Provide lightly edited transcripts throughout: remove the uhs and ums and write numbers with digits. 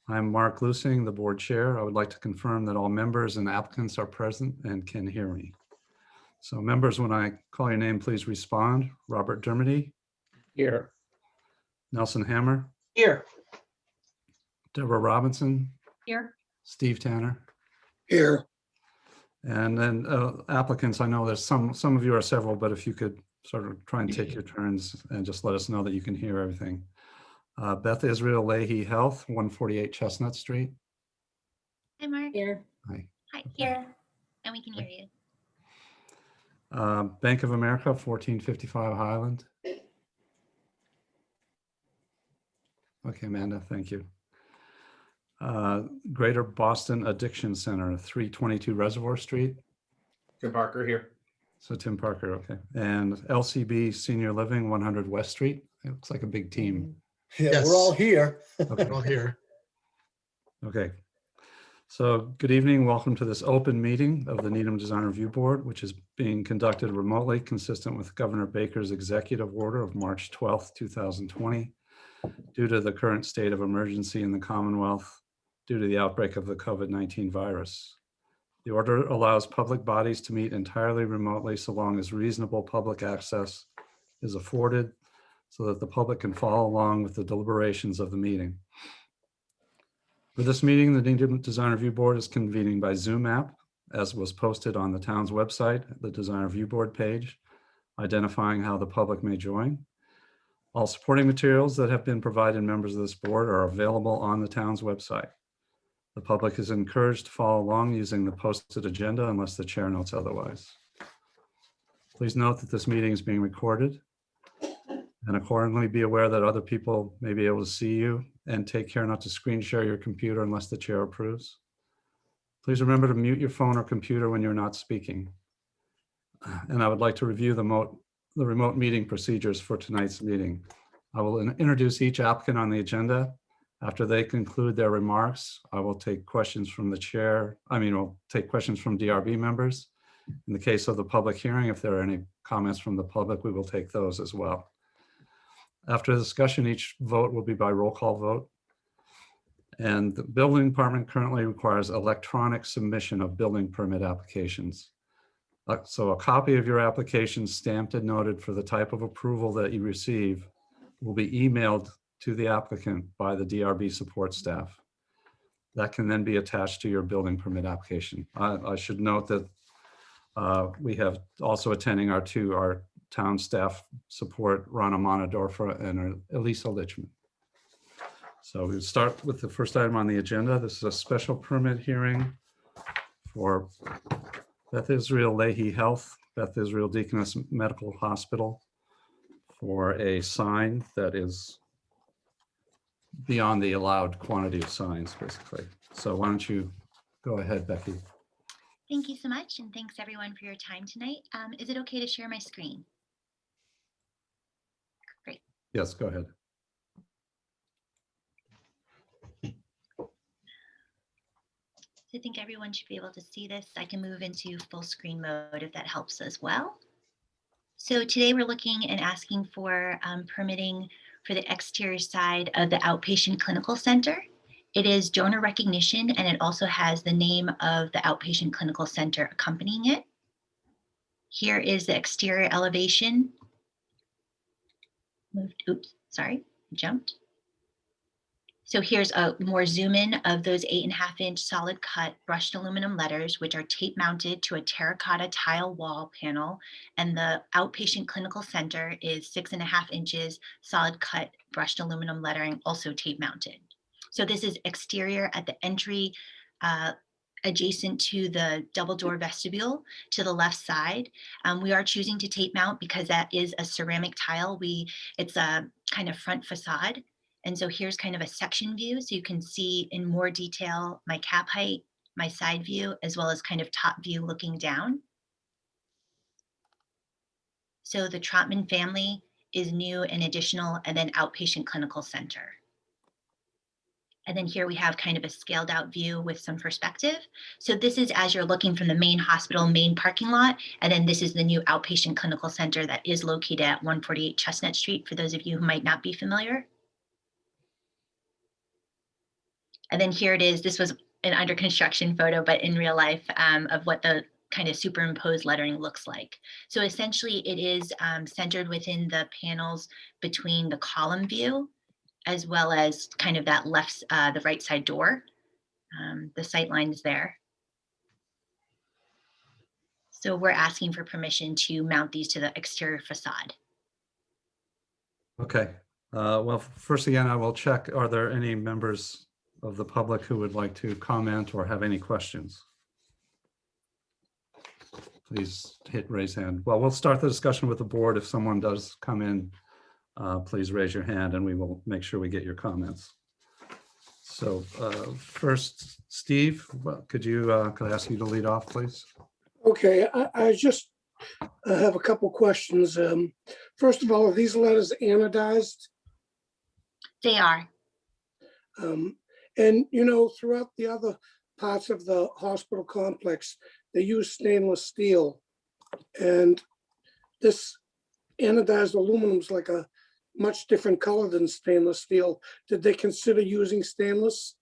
I'm Mark Lusing, the board chair. I would like to confirm that all members and applicants are present and can hear me. So members, when I call your name, please respond. Robert Dermody. Here. Nelson Hammer. Here. Deborah Robinson. Here. Steve Tanner. Here. And then applicants, I know there's some of you are several, but if you could sort of try and take your turns and just let us know that you can hear everything. Beth Israel Leahy Health, 148 Chestnut Street. Hi, Mark. Here. Hi. Hi, here. And we can hear you. Bank of America, 1455 Highland. Okay, Amanda, thank you. Greater Boston Addiction Center, 322 Reservoir Street. Tim Parker here. So Tim Parker, okay. And LCB Senior Living, 100 West Street. It looks like a big team. Yeah, Yes. we're all here. Okay. All here. Okay. So good evening. Welcome to this open meeting of the Needham Design Review Board, which is being conducted remotely consistent with Governor Baker's executive order of March 12th, 2020, due to the current state of emergency in the Commonwealth due to the outbreak of the COVID-19 virus. The order allows public bodies to meet entirely remotely so long as reasonable public access is afforded so that the public can follow along with the deliberations of the meeting. For this meeting, the Needham Design Review Board is convening by Zoom app, as was posted on the town's website, the Design Review Board page, identifying how the public may join. All supporting materials that have been provided members of this board are available on the town's website. The public is encouraged to follow along using the posted agenda unless the chair notes otherwise. Please note that this meeting is being recorded, and accordingly be aware that other people may be able to see you, and take care not to screen share your computer unless the chair approves. Please remember to mute your phone or computer when you're not speaking. And I would like to review the remote meeting procedures for tonight's meeting. I will introduce each applicant on the agenda. After they conclude their remarks, I will take questions from the chair. We'll take questions from DRB members. In the case of the public hearing, if there are any comments from the public, we will take those as well. After the discussion, each vote will be by roll call vote. And the building department currently requires electronic submission of building permit applications. So a copy of your application stamped and noted for the type of approval that you receive will be emailed to the applicant by the DRB support staff. That can then be attached to your building permit application. I should note that we have also attending our town staff support, Rana Monadorfa and Elisa Lichman. So we'll start with the first item on the agenda. This is a special permit hearing for Beth Israel Leahy Health, Beth Israel Deaconess Medical Hospital, for a sign that is beyond the allowed quantity of signs, basically. So why don't you go ahead, Becky? Thank you so much. And thanks everyone for your time tonight. Is it okay to share my screen? Great. Yes, go ahead. I think everyone should be able to see this. I can move into full screen mode if that helps as well. So today we're looking and asking for permitting for the exterior side of the outpatient clinical center. It is donor recognition, and it also has the name of the outpatient clinical center accompanying it. Here is the exterior elevation. Oops, sorry, jumped. So here's a more zoom in of those 8.5-inch solid cut brushed aluminum letters, which are tape mounted to a terracotta tile wall panel. And the outpatient clinical center is 6.5 inches solid cut brushed aluminum lettering, also tape mounted. So this is exterior at the entry adjacent to the double door vestibule to the left side. We are choosing to tape mount because that is a ceramic tile. It's a kind of front facade. And so here's kind of a section view, so you can see in more detail my cap height, my side view, as well as kind of top view looking down. So the Trotman family is new and additional, and then outpatient clinical center. And then here we have kind of a scaled out view with some perspective. So this is as you're looking from the main hospital, main parking lot. And then this is the new outpatient clinical center that is located at 148 Chestnut Street, for those of you who might not be familiar. And then here it is. This was an under construction photo, but in real life, of what the kind of superimposed lettering looks like. So essentially it is centered within the panels between the column view, as well as kind of that the right side door. The sight line is there. So we're asking for permission to mount these to the exterior facade. Okay. Well, first again, I will check. Are there any members of the public who would like to comment or have any questions? Please hit raise hand. Well, we'll start the discussion with the board. If someone does come in, please raise your hand and we will make sure we get your comments. So first, Steve, could I ask you to lead off, please? Okay, I just have a couple questions. First of all, are these letters anodized? They are. And you know, throughout the other parts of the hospital complex, they use stainless steel. And this anodized aluminum is like a much different color than stainless steel. Did they consider using stainless?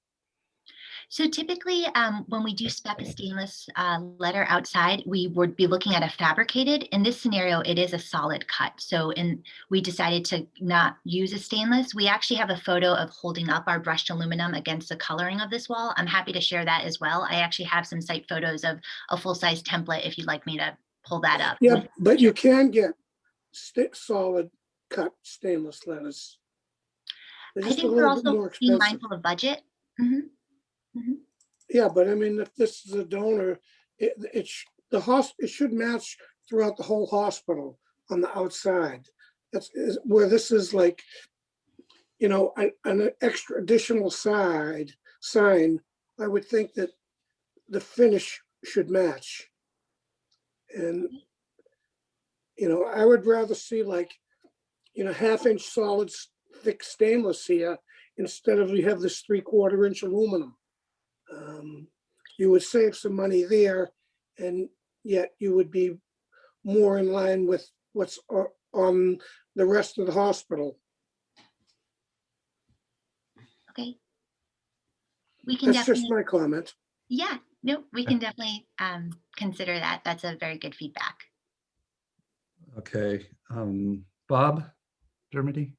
So typically, when we do spec a stainless letter outside, we would be looking at a fabricated. In this scenario, it is a solid cut. So we decided to not use a stainless. We actually have a photo of holding up our brushed aluminum against the coloring of this wall. I'm happy to share that as well. I actually have some site photos of a full-size template if you'd like me to pull that up. Yeah, but you can get solid cut stainless letters. They're I just a think we're little bit also more being expensive. mindful of budget. Mm-hmm. Mm-hmm. Yeah, but I mean, if this is a donor, it should match throughout the whole hospital on the outside. Where this is like, you know, an extra additional sign. I would think that the finish should match. And, you know, I would rather see like, you know, 1/2-inch solid thick stainless here instead of you have this 3/4 inch aluminum. You would save some money there, and yet you would be more in line with what's on the rest of the hospital. Okay. We can That's definitely. just my comment. Yeah, no, we can definitely consider that. That's a very good feedback. Okay. Bob Dermody?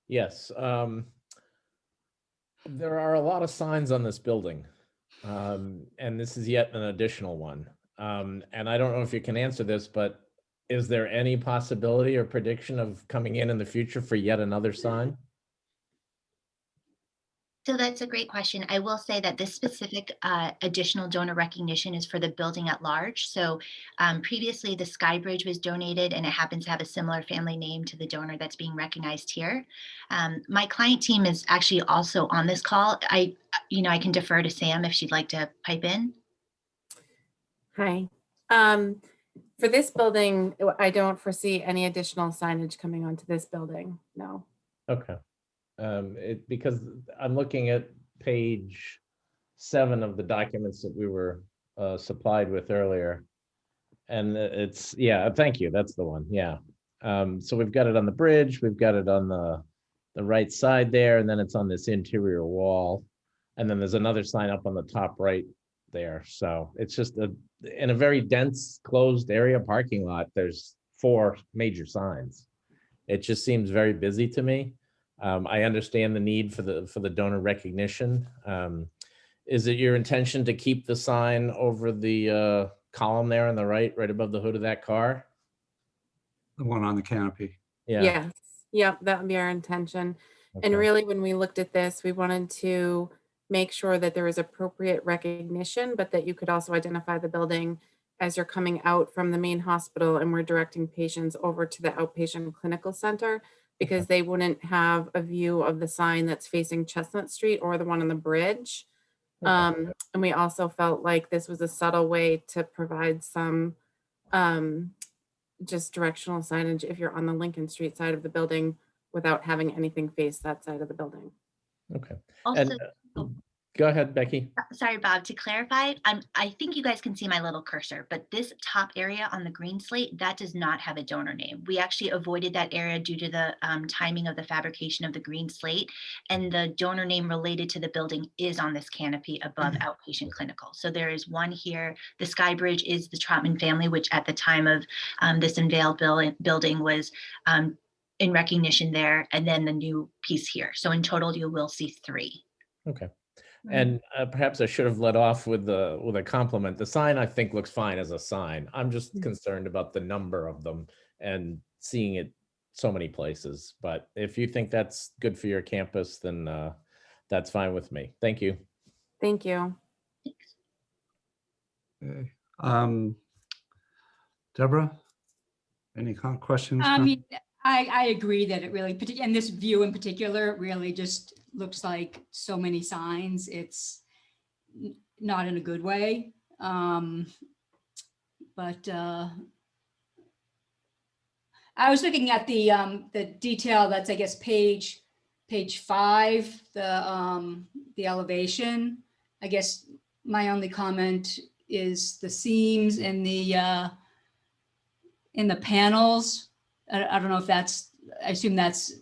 Yes. There are a lot of signs on this building, and this is yet an additional one. And I don't know if you can answer this, but is there any possibility or prediction of coming in the future for yet another sign? So that's a great question. I will say that this specific additional donor recognition is for the building at large. So previously the Sky Bridge was donated and it happens to have a similar family name to the donor that's being recognized here. My client team is actually also on this call. I can defer to Sam if she'd like to pipe in. Hi. For this building, I don't foresee any additional signage coming onto this building. No. Okay. Because I'm looking at page 7 of the documents that we were supplied with earlier. And it's, yeah, thank you. That's the one. Yeah. So we've got it on the bridge. We've got it on the right side there. And then it's on this interior wall. And then there's another sign up on the top right there. So it's just in a very dense closed area parking lot, there's 4 major signs. It just seems very busy to me. I understand the need for the donor recognition. Is it your intention to keep the sign over the column there on the right above the hood of that car? The one on the canopy. Yeah. Yes. Yep. That would be our intention. Okay. And really, when we looked at this, we wanted to make sure that there was appropriate recognition, but that you could also identify the building as you're coming out from the main hospital and we're directing patients over to the outpatient clinical center, because they wouldn't have a view of the sign that's facing Chestnut Street or the one on the bridge. And we also felt like this was a subtle way to provide some just directional signage if you're on the Lincoln Street side of the building without having anything face that side of the building. Okay. Also, And Go ahead, Becky. Sorry, Bob, to clarify, I think you guys can see my little cursor, but this top area on the green slate, that does not have a donor name. We actually avoided that area due to the timing of the fabrication of the green slate. And the donor name related to the building is on this canopy above outpatient clinical. So there is one here. The Sky Bridge is the Trotman family, which at the time of this unveiled building was in recognition there, and then the new piece here. So in total, you will see 3. Okay. And perhaps I should have led off with a compliment. The sign I think looks fine as a sign. I'm just concerned about the number of them and seeing it so many places. But if you think that's good for your campus, then that's fine with me. Thank you. Thank you. Okay. Deborah, any questions? I mean, I agree that it really, and this view in particular, really just looks like so many signs. It's not in a good way. But I was looking at the detail that's, I guess, page 5, the elevation. I guess my only comment is the seams in the panels. I don't know if that's, I assume that's,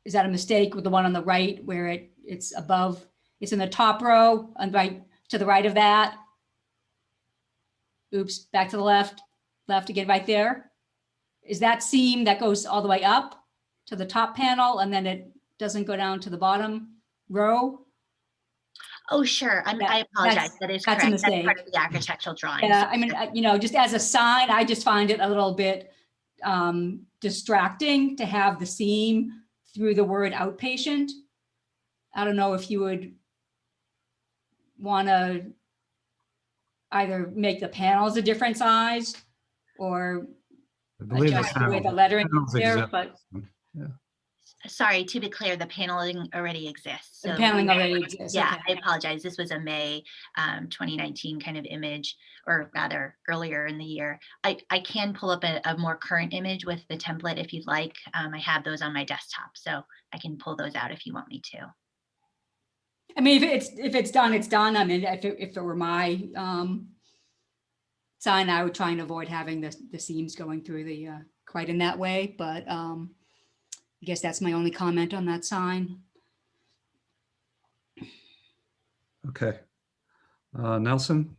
is that a mistake with the one on the right where it's above, it's in the top row and right to the right of that? Oops, back to the left again, right there. Is that seam that goes all the way up to the top panel and then it doesn't go down to the bottom row? Oh, sure. I apologize. That is correct. That's a That's mistake. part of the architectural drawing. Yeah, I mean, just as a sign, I just find it a little bit distracting to have the seam through the word outpatient. I don't know if you would want to either make the panels a different size or I believe adjust the way the lettering is there, but Sorry, to be clear, the paneling already exists. the paneling already exists. Yeah, Okay. I apologize. This was a May 2019 kind of image, or rather earlier in the year. I can pull up a more current image with the template if you'd like. I have those on my desktop, so I can pull those out if you want me to. I mean, if it's done, it's done. I mean, if it were my sign, I would try and avoid having the seams going through the quite in that way. But I guess that's my only comment on that sign. Okay. Nelson?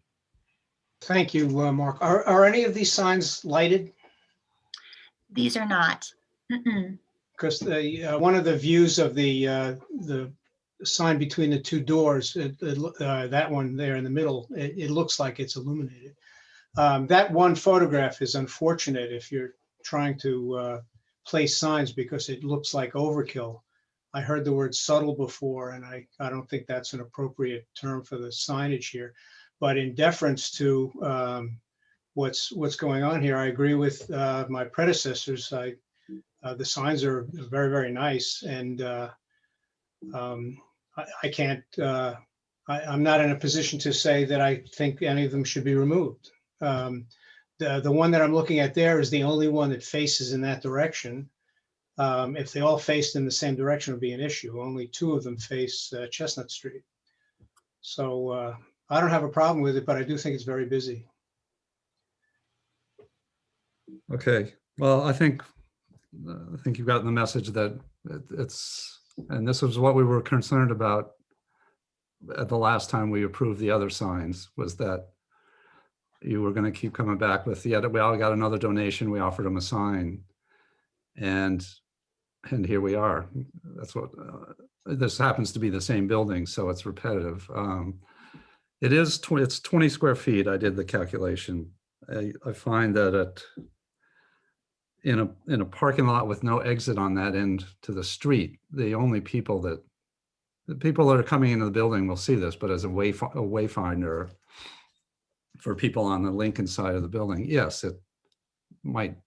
Thank you, Mark. Are any of these signs lighted? These are not. Because one of the views of the sign between the 2 doors, that one there in the middle, it looks like it's illuminated. That one photograph is unfortunate if you're trying to place signs because it looks like overkill. I heard the word subtle before, and I don't think that's an appropriate term for the signage here. But in deference to what's going on here, I agree with my predecessors. The signs are very, very nice, and I can't. I'm not in a position to say that I think any of them should be removed. The one that I'm looking at there is the only one that faces in that direction. If they all faced in the same direction, it would be an issue. Only 2 of them face Chestnut Street. So I don't have a problem with it, but I do think it's very busy. Okay. Well, I think you've gotten the message that it's, and this was what we were concerned about at the last time we approved the other signs, was that you were going to keep coming back with the other. We all got another donation. We offered them a sign, and here we are. That's what this happens to be the same building, so it's repetitive. It's 20 square feet. I did the calculation. I find that in a parking lot with no exit on that end to the street, the people that are coming into the building will see this, but as a wayfinder for people on the Lincoln side of the building, yes, it might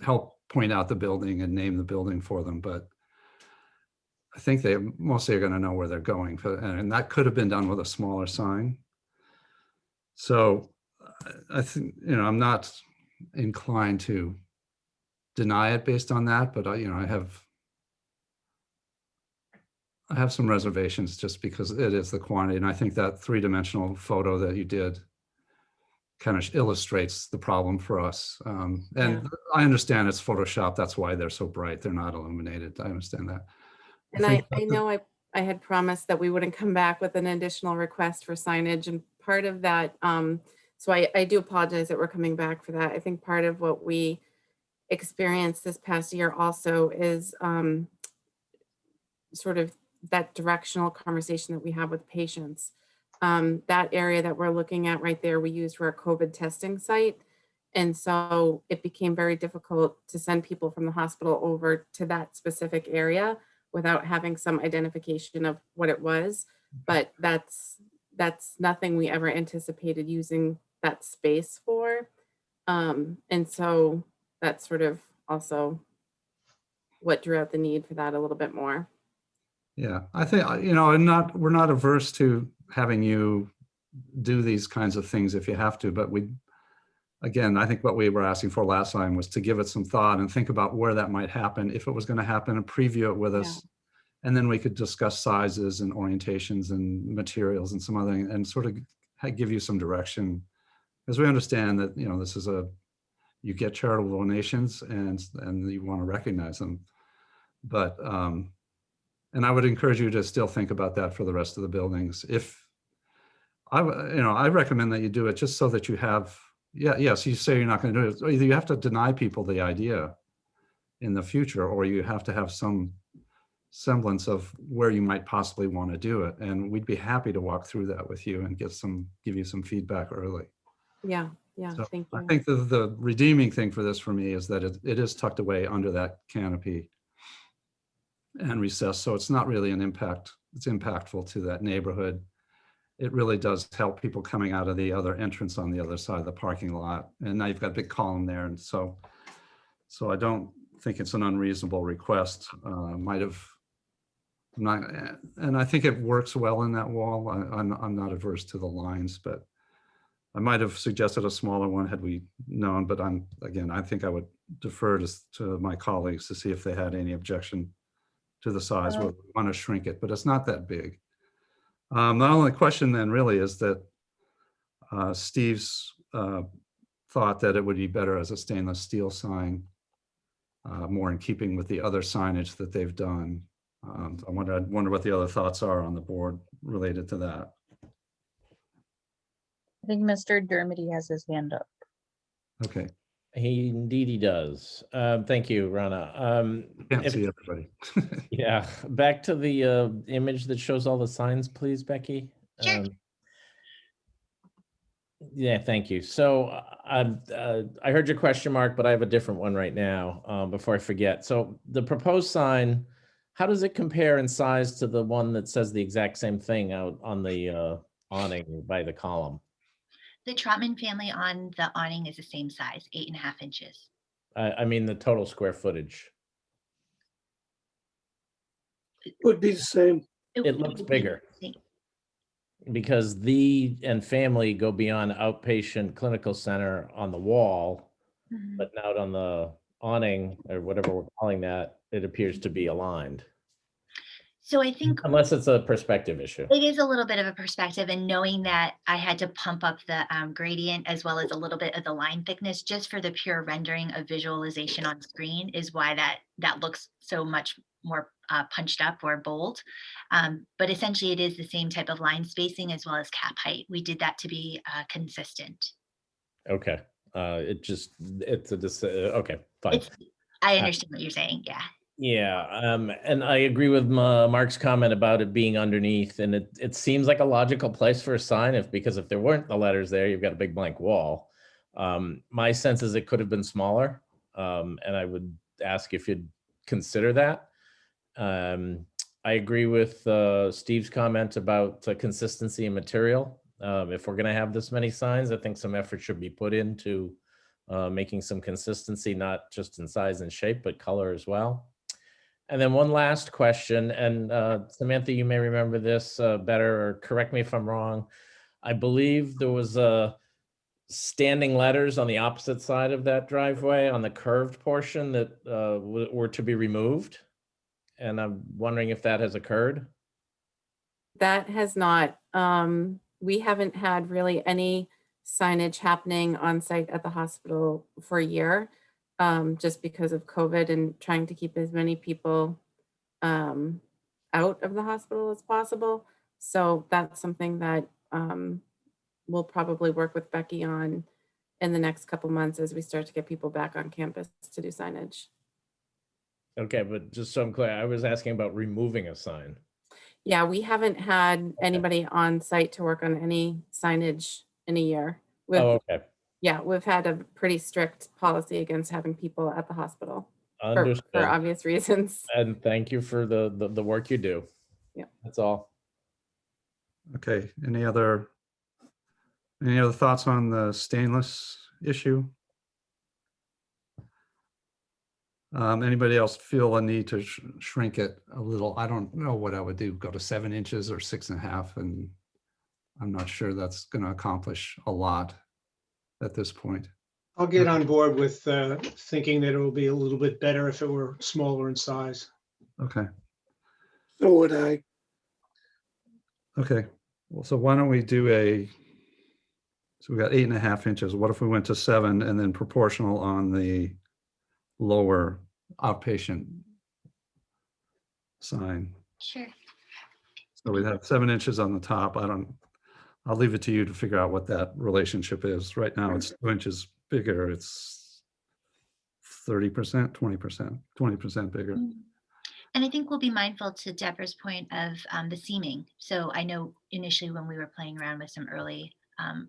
help point out the building and name the building for them, but I think they mostly are going to know where they're going, and that could have been done with a smaller sign. So I think, I'm not inclined to deny it based on that, but I I have some reservations just because it is the quantity. And I think that three-dimensional photo that you did kind of illustrates the problem for us. And I understand it's Photoshop. That's why they're so bright. They're not illuminated. I understand that. And think I know I had promised that we wouldn't come back with an additional request for signage, and part of that, so I do apologize that we're coming back for that. I think part of what we experienced this past year also is sort of that directional conversation that we have with patients. That area that we're looking at right there, we use for our COVID testing site. And so it became very difficult to send people from the hospital over to that specific area without having some identification of what it was. But that's nothing we ever anticipated using that space for. And so that's sort of also what drew out the need for that a little bit more. Yeah, I think, and we're not averse to having you do these kinds of things if you have to, but again, I think what we were asking for last time was to give it some thought and think about where that might happen, if it was going to happen, and preview it with us. And then we could discuss sizes and orientations and materials and some other, and sort of give you some direction. Because we understand that, this is you get charitable donations and you want to recognize them. But, and I would encourage you to still think about that for the rest of the buildings. If I recommend that you do it just so that you have, yes, you say you're not going to do it. Either you have to deny people the idea in the future, or you have to have some semblance of where you might possibly want to do it. And we'd be happy to walk through that with you and give you some feedback early. Yeah, So thank you. I think the redeeming thing for this for me is that it is tucked away under that canopy and recessed. So it's not really an impact. It's impactful to that neighborhood. It really does help people coming out of the other entrance on the other side of the parking lot. And now you've got a big column there. And so I don't think it's an unreasonable request. And I think it works well in that wall. I'm not averse to the lines, but I might have suggested a smaller one had we known, but I think I would defer to my colleagues to see if they had any objection to the size, where we want to shrink it, but it's not that big. The only question then really is that Steve's thought that it would be better as a stainless steel sign, more in keeping with the other signage that they've done. I wonder what the other thoughts are on the board related to that. I think Mr. Dermody has his hand up. Okay. He does. Thank you, Rana. Can't see everybody. Yeah, back to the image that shows all the signs, please, Becky. Sure. Yeah, thank you. So I heard your question, Mark, but I have a different one right now before I forget. So the proposed sign, how does it compare in size to the one that says the exact same thing out on the awning by the column? The Trotman family on the awning is the same size, 8.5 inches. I mean, the total square footage. Would be the same. It looks would be bigger. the same. Because the and family go beyond outpatient clinical center on the wall, Mhm. but out on the awning or whatever we're calling that, it appears to be aligned. So I think Unless it's a perspective issue. it is a little bit of a perspective, and knowing that I had to pump up the gradient as well as a little bit of the line thickness just for the pure rendering of visualization on screen is why that looks so much more punched up or bold. But essentially it is the same type of line spacing as well as cap height. We did that to be consistent. Okay. Okay, fine. I understand what you're saying. Yeah. Yeah, and I agree with Mark's comment about it being underneath, and it seems like a logical place for a sign because if there weren't the letters there, you've got a big blank wall. My sense is it could have been smaller, and I would ask if you'd consider that. I agree with Steve's comment about consistency and material. If we're going to have this many signs, I think some effort should be put into making some consistency, not just in size and shape, but color as well. And then one last question, and Samantha, you may remember this better, or correct me if I'm wrong. I believe there was standing letters on the opposite side of that driveway on the curved portion that were to be removed. And I'm wondering if that has occurred. That has not, we haven't had really any signage happening on site at the hospital for a year, just because of COVID and trying to keep as many people out of the hospital as possible. So that's something that we'll probably work with Becky on in the next couple months as we start to get people back on campus to do signage. Okay, but just so I'm clear, I was asking about removing a sign. Yeah, we haven't had anybody on site to work on any signage in a year. Oh, okay. Yeah, we've had a pretty strict policy against having people at the hospital for Understood. obvious reasons. And thank you for the work you do. Yeah. That's all. Okay, any other thoughts on the stainless issue? Anybody else feel a need to shrink it a little? I don't know what I would do, go to 7 inches or 6.5, and I'm not sure that's going to accomplish a lot at this point. I'll get on board with thinking that it will be a little bit better if it were smaller in size. Okay, So would I. okay. Well, so why don't we do so we got 8.5 inches. What if we went to 7 and then proportional on the lower outpatient sign? Sure. So we'd have 7 inches on the top. I'll leave it to you to figure out what that relationship is. Right now, it's 2 inches bigger. It's 30%, 20% bigger. And I think we'll be mindful, to Deborah's point, of the seaming. So I know initially when we were playing around with some early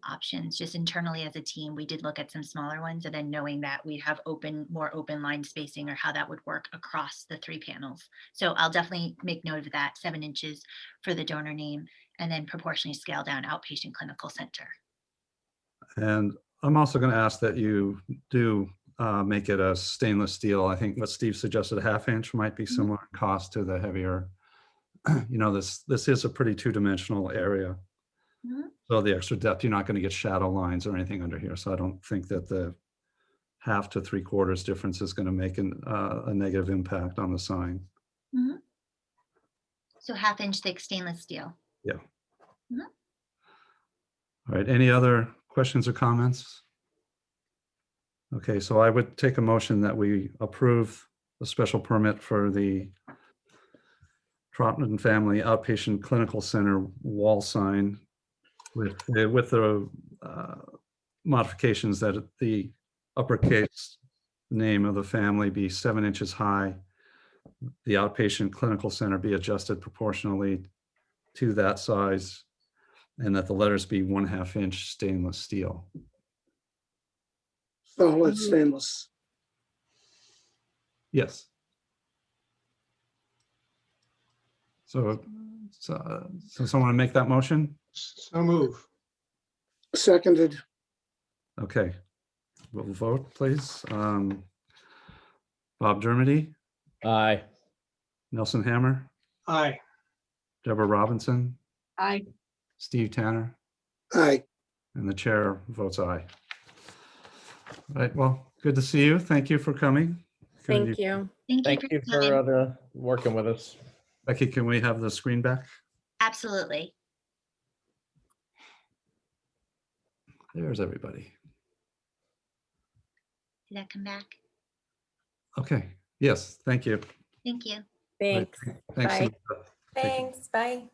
options, just internally as a team, we did look at some smaller ones, and then knowing that we'd have more open line spacing, or how that would work across the 3 panels. So I'll definitely make note of that, 7 inches for the donor name, and then proportionally scale down outpatient clinical center. And I'm also going to ask that you do make it a stainless steel. I think what Steve suggested, a 1/2 inch, might be similar in cost to the heavier. This is a pretty 2-dimensional area. Mhm. So the extra depth, you're not going to get shadow lines or anything under here. So I don't think that the 1/2 to 3/4 difference is going to make a negative impact on the sign. Mhm. So 1/2 inch thick stainless steel. Yeah. Mhm. All right, any other questions or comments? Okay, so I would take a motion that we approve the special permit for the Trotman Family Outpatient Clinical Center wall sign with the modifications that the uppercase name of the family be 7 inches high, the outpatient clinical center be adjusted proportionally to that size, and that the letters be 1/2 inch stainless steel. Solid stainless. Yes. So someone make that motion? So move. Seconded. Okay, we'll vote, please. Bob Dermody, Aye. Nelson Hammer, Aye. Deborah Robinson, Aye. Steve Tanner, Aye. and the chair votes aye. All right, well, good to see you. Thank you for coming. Thank you. Thank you your time. for working with us. Becky, can we have the screen back? Absolutely. There's everybody. Did that come back? Okay, yes, thank you. Thank you. Thanks. Thanks. Bye. Samantha. Thanks. Bye.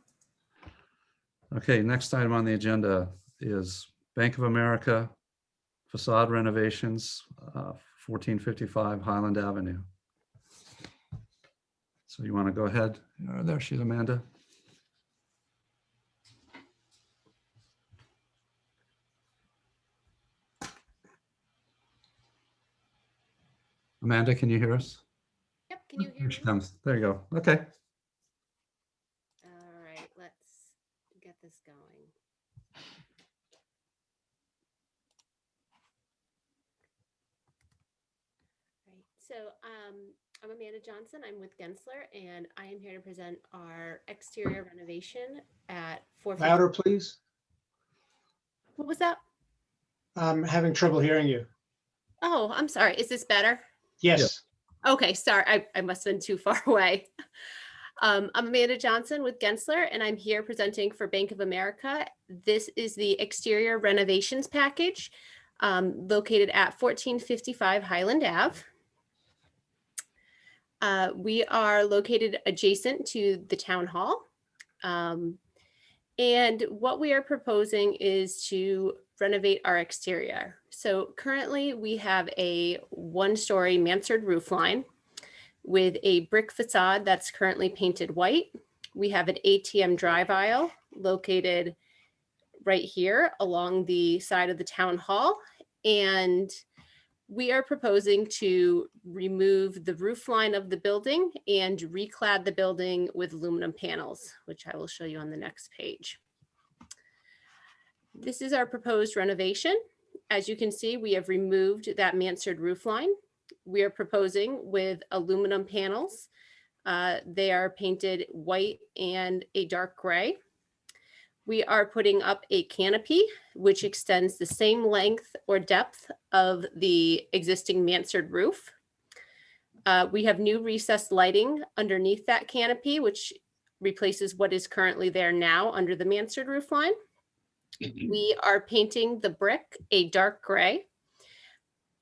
Okay, next item on the agenda is Bank of America facade renovations, 1455 Highland Avenue. So you want to go ahead? There she's Amanda. Amanda, can you hear us? Yep, can you hear Here me? she comes. There you go. Okay. All right, let's get this going. Right, so I'm Amanda Johnson. I'm with Gensler, and I am here to present our exterior renovation at 450. Louder, please. What was that? I'm having trouble hearing you. Oh, I'm sorry. Is this better? Yes. Okay, sorry. I must have been too far away. I'm Amanda Johnson with Gensler, and I'm here presenting for Bank of America. This is the exterior renovations package located at 1455 Highland Ave. We are located adjacent to the town hall. And what we are proposing is to renovate our exterior. So currently we have a one-story mansard roof line with a brick facade that's currently painted white. We have an ATM drive aisle located right here along the side of the town hall. And we are proposing to remove the roof line of the building and reclad the building with aluminum panels, which I will show you on the next page. This is our proposed renovation. As you can see, we have removed that mansard roof line. We are proposing with aluminum panels. They are painted white and a dark gray. We are putting up a canopy, which extends the same length or depth of the existing mansard roof. We have new recessed lighting underneath that canopy, which replaces what is currently there now under the mansard roof line. We are painting the brick a dark gray.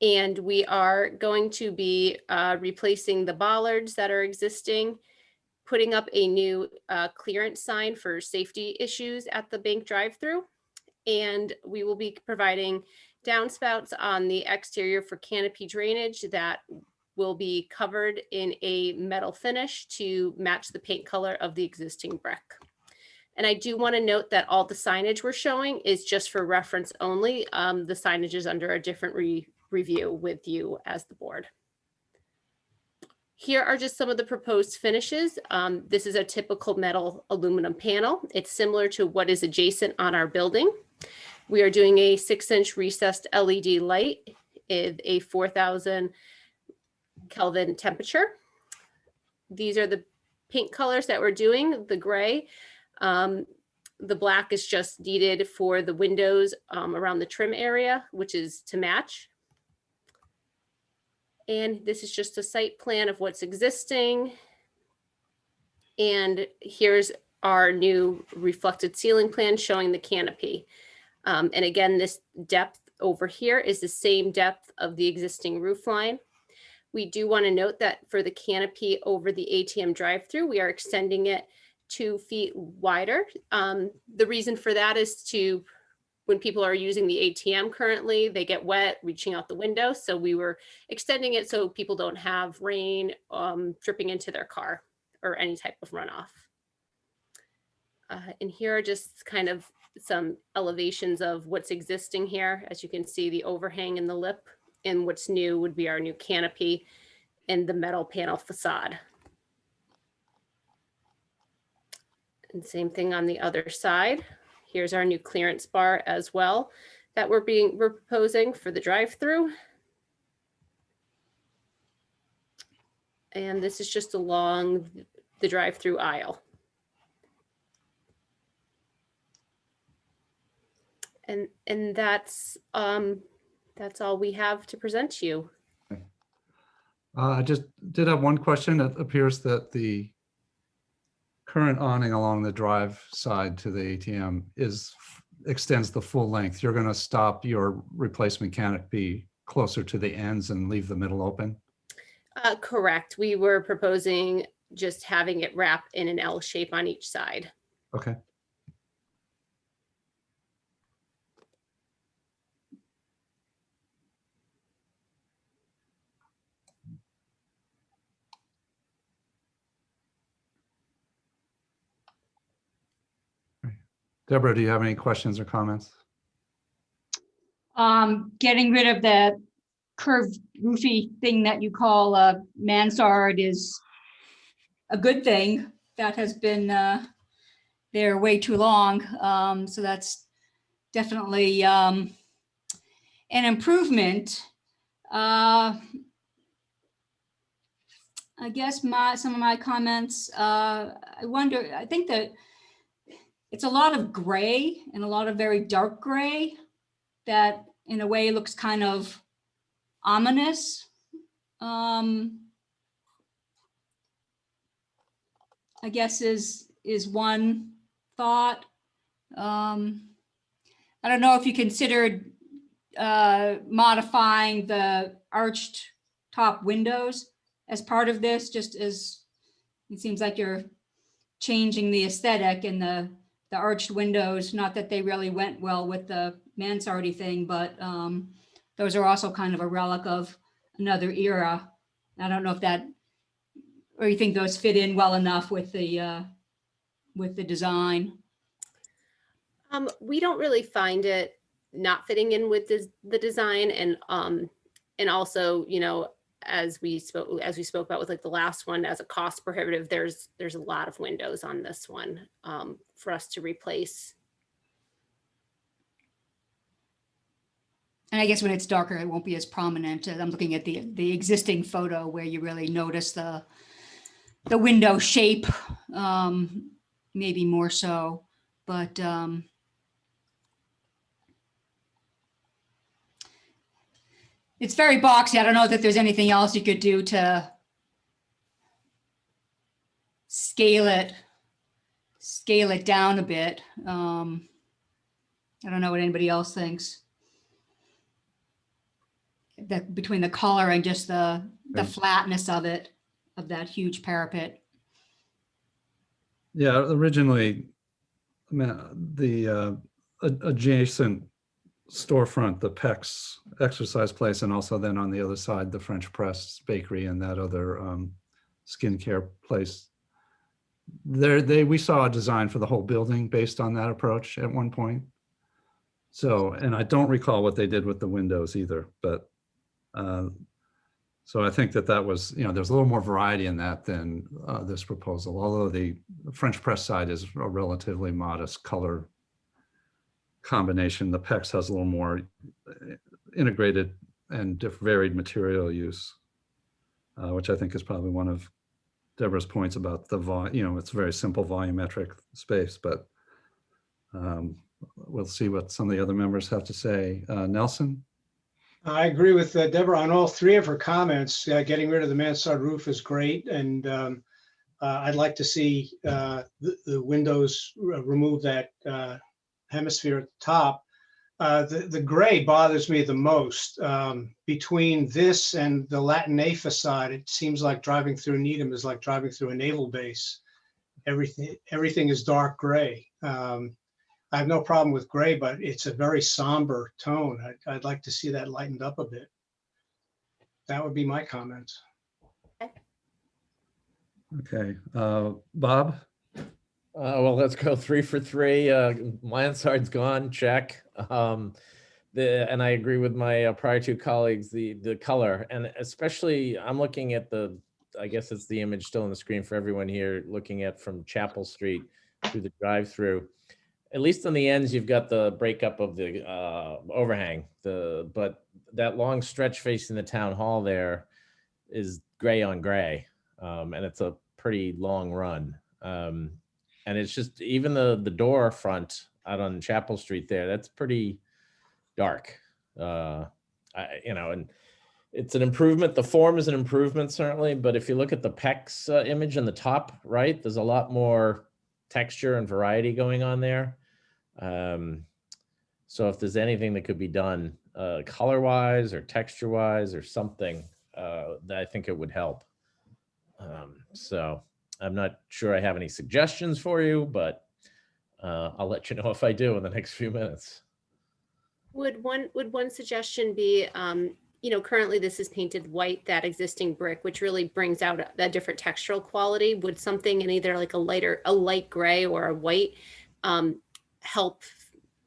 And we are going to be replacing the bollards that are existing, putting up a new clearance sign for safety issues at the bank drive-through. And we will be providing downspouts on the exterior for canopy drainage that will be covered in a metal finish to match the paint color of the existing brick. And I do want to note that all the signage we're showing is just for reference only. The signage is under a different review with you as the board. Here are just some of the proposed finishes. This is a typical metal aluminum panel. It's similar to what is adjacent on our building. We are doing a 6-inch recessed LED light with a 4,000 Kelvin temperature. These are the paint colors that we're doing, the gray. The black is just needed for the windows around the trim area, which is to match. And this is just a site plan of what's existing. And here's our new reflected ceiling plan showing the canopy. And again, this depth over here is the same depth of the existing roof line. We do want to note that for the canopy over the ATM drive-through, we are extending it 2 feet wider. The reason for that is to, when people are using the ATM currently, they get wet reaching out the window. So we were extending it so people don't have rain dripping into their car or any type of runoff. And here are just kind of some elevations of what's existing here. As you can see, the overhang in the lip, and what's new would be our new canopy and the metal panel facade. And same thing on the other side. Here's our new clearance bar as well that we're proposing for the drive-through. And this is just along the drive-through aisle. And that's all we have to present to you. I just did have one question. It appears that the current awning along the drive side to the ATM extends the full length. You're going to stop your replacement canopy closer to the ends and leave the middle open? Correct. We were proposing just having it wrap in an L shape on each side. Okay. Deborah, do you have any questions or comments? Getting rid of the curved roofy thing that you call a mansard is a good thing. That has been there way too long. So that's definitely an improvement. I guess some of my comments, I think that it's a lot of gray and a lot of very dark gray that in a way looks kind of ominous. I guess is one thought. I don't know if you considered modifying the arched top windows as part of this, just as it seems like you're changing the aesthetic and the arched windows, not that they really went well with the mansardy thing, but those are also kind of a relic of another era. I don't know if that, or you think those fit in well enough with the design. We don't really find it not fitting in with the design, and also, you know, as we spoke about with like the last one, as a cost prohibitive, there's a lot of windows on this one for us to replace. And I guess when it's darker, it won't be as prominent. I'm looking at the existing photo where you really notice the window shape, maybe more so, but it's very boxy. I don't know that there's anything else you could do to scale it down a bit. I don't know what anybody else thinks. That between the color and just the flatness of it, of that huge parapet. Yeah, originally, I mean, the adjacent storefront, the Peck's exercise place, and also then on the other side, the French Press Bakery and that other skincare place. We saw a design for the whole building based on that approach at one point. So, and I don't recall what they did with the windows either, but so I think that was, you know, there's a little more variety in that than this proposal, although the French Press side is a relatively modest color combination. The Peck's has a little more integrated and varied material use, which I think is probably one of Deborah's points about the you know, it's a very simple volumetric space, but we'll see what some of the other members have to say. Nelson? I agree with Deborah on all three of her comments. Getting rid of the mansard roof is great, and I'd like to see the windows remove that hemisphere at the top. The gray bothers me the most. Between this and the Latin facade, it seems like driving through Needham is like driving through a naval base. Everything is dark gray. I have no problem with gray, but it's a very somber tone. I'd like to see that lightened up a bit. That would be my comments. Okay, Bob? Well, let's go 3 for 3. Mansard's gone, check. And I agree with my prior two colleagues, the color, and especially I'm looking at I guess it's the image still on the screen for everyone here, looking at from Chapel Street through the drive-through. At least on the ends, you've got the breakup of the overhang. But that long stretch facing the town hall there is gray on gray, and it's a pretty long run. And it's just even the door front out on Chapel Street there, that's pretty dark. You know, and it's an improvement. The form is an improvement certainly, but if you look at the Peck's image in the top right, there's a lot more texture and variety going on there. So if there's anything that could be done color wise or texture wise or something, that I think it would help. So I'm not sure I have any suggestions for you, but I'll let you know if I do in the next few minutes. Would one suggestion be, you know, currently this is painted white, that existing brick, which really brings out that different textural quality. Would something in either like a light gray or a white help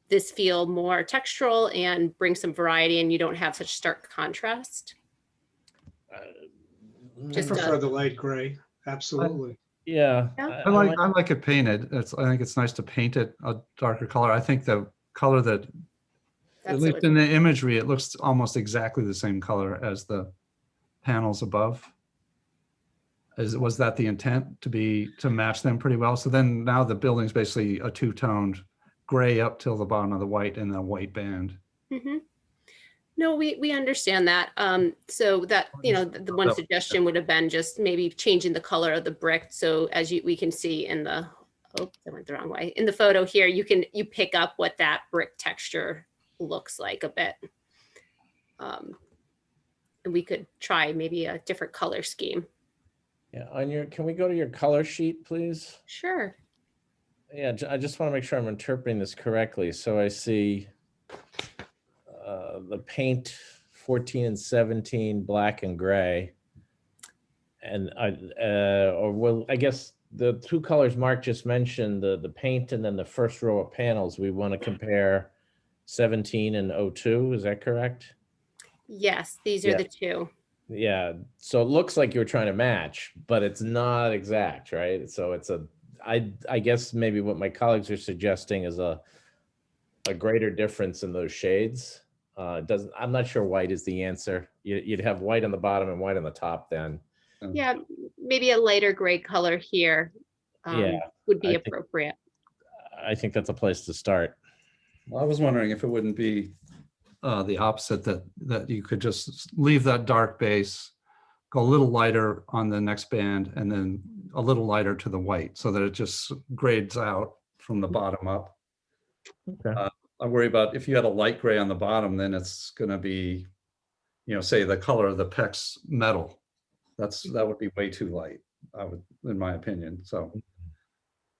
this feel more textural and bring some variety, and you don't have such stark contrast? I prefer the light gray. Absolutely. Yeah. I like it painted. I think it's nice to paint it a darker color. I think the color that, at least in the imagery, it looks almost exactly the same color as the panels above. Was that the intent, to match them pretty well? So then now the building's basically a two-toned gray up till the bottom of the white and a white band. Mm-hmm. No, we understand that. So that, the one suggestion would have been just maybe changing the color of the brick. So as we can see in the, oh, I went the wrong way. In the photo here, you pick up what that brick texture looks like a bit. And we could try maybe a different color scheme. Yeah, can we go to your color sheet, please? Sure. Yeah, I just want to make sure I'm interpreting this correctly. So I see the paint 14 and 17, black and gray. And I guess the two colors Mark just mentioned, the paint and then the first row of panels, we want to compare 17 and 02, is that correct? Yes, these are the two. Yeah, so it looks like you're trying to match, but it's not exact, right? So I guess maybe what my colleagues are suggesting is a greater difference in those shades. I'm not sure white is the answer. You'd have white on the bottom and white on the top then. Yeah, maybe a lighter gray color here would be appropriate. I think that's a place to start. Well, I was wondering if it wouldn't be the opposite, that you could just leave that dark base, go a little lighter on the next band, and then a little lighter to the white, so that it just grades out from the bottom up. Okay. I worry about if you had a light gray on the bottom, then it's going to be, say the color of the PEX metal. That would be way too light, in my opinion. So.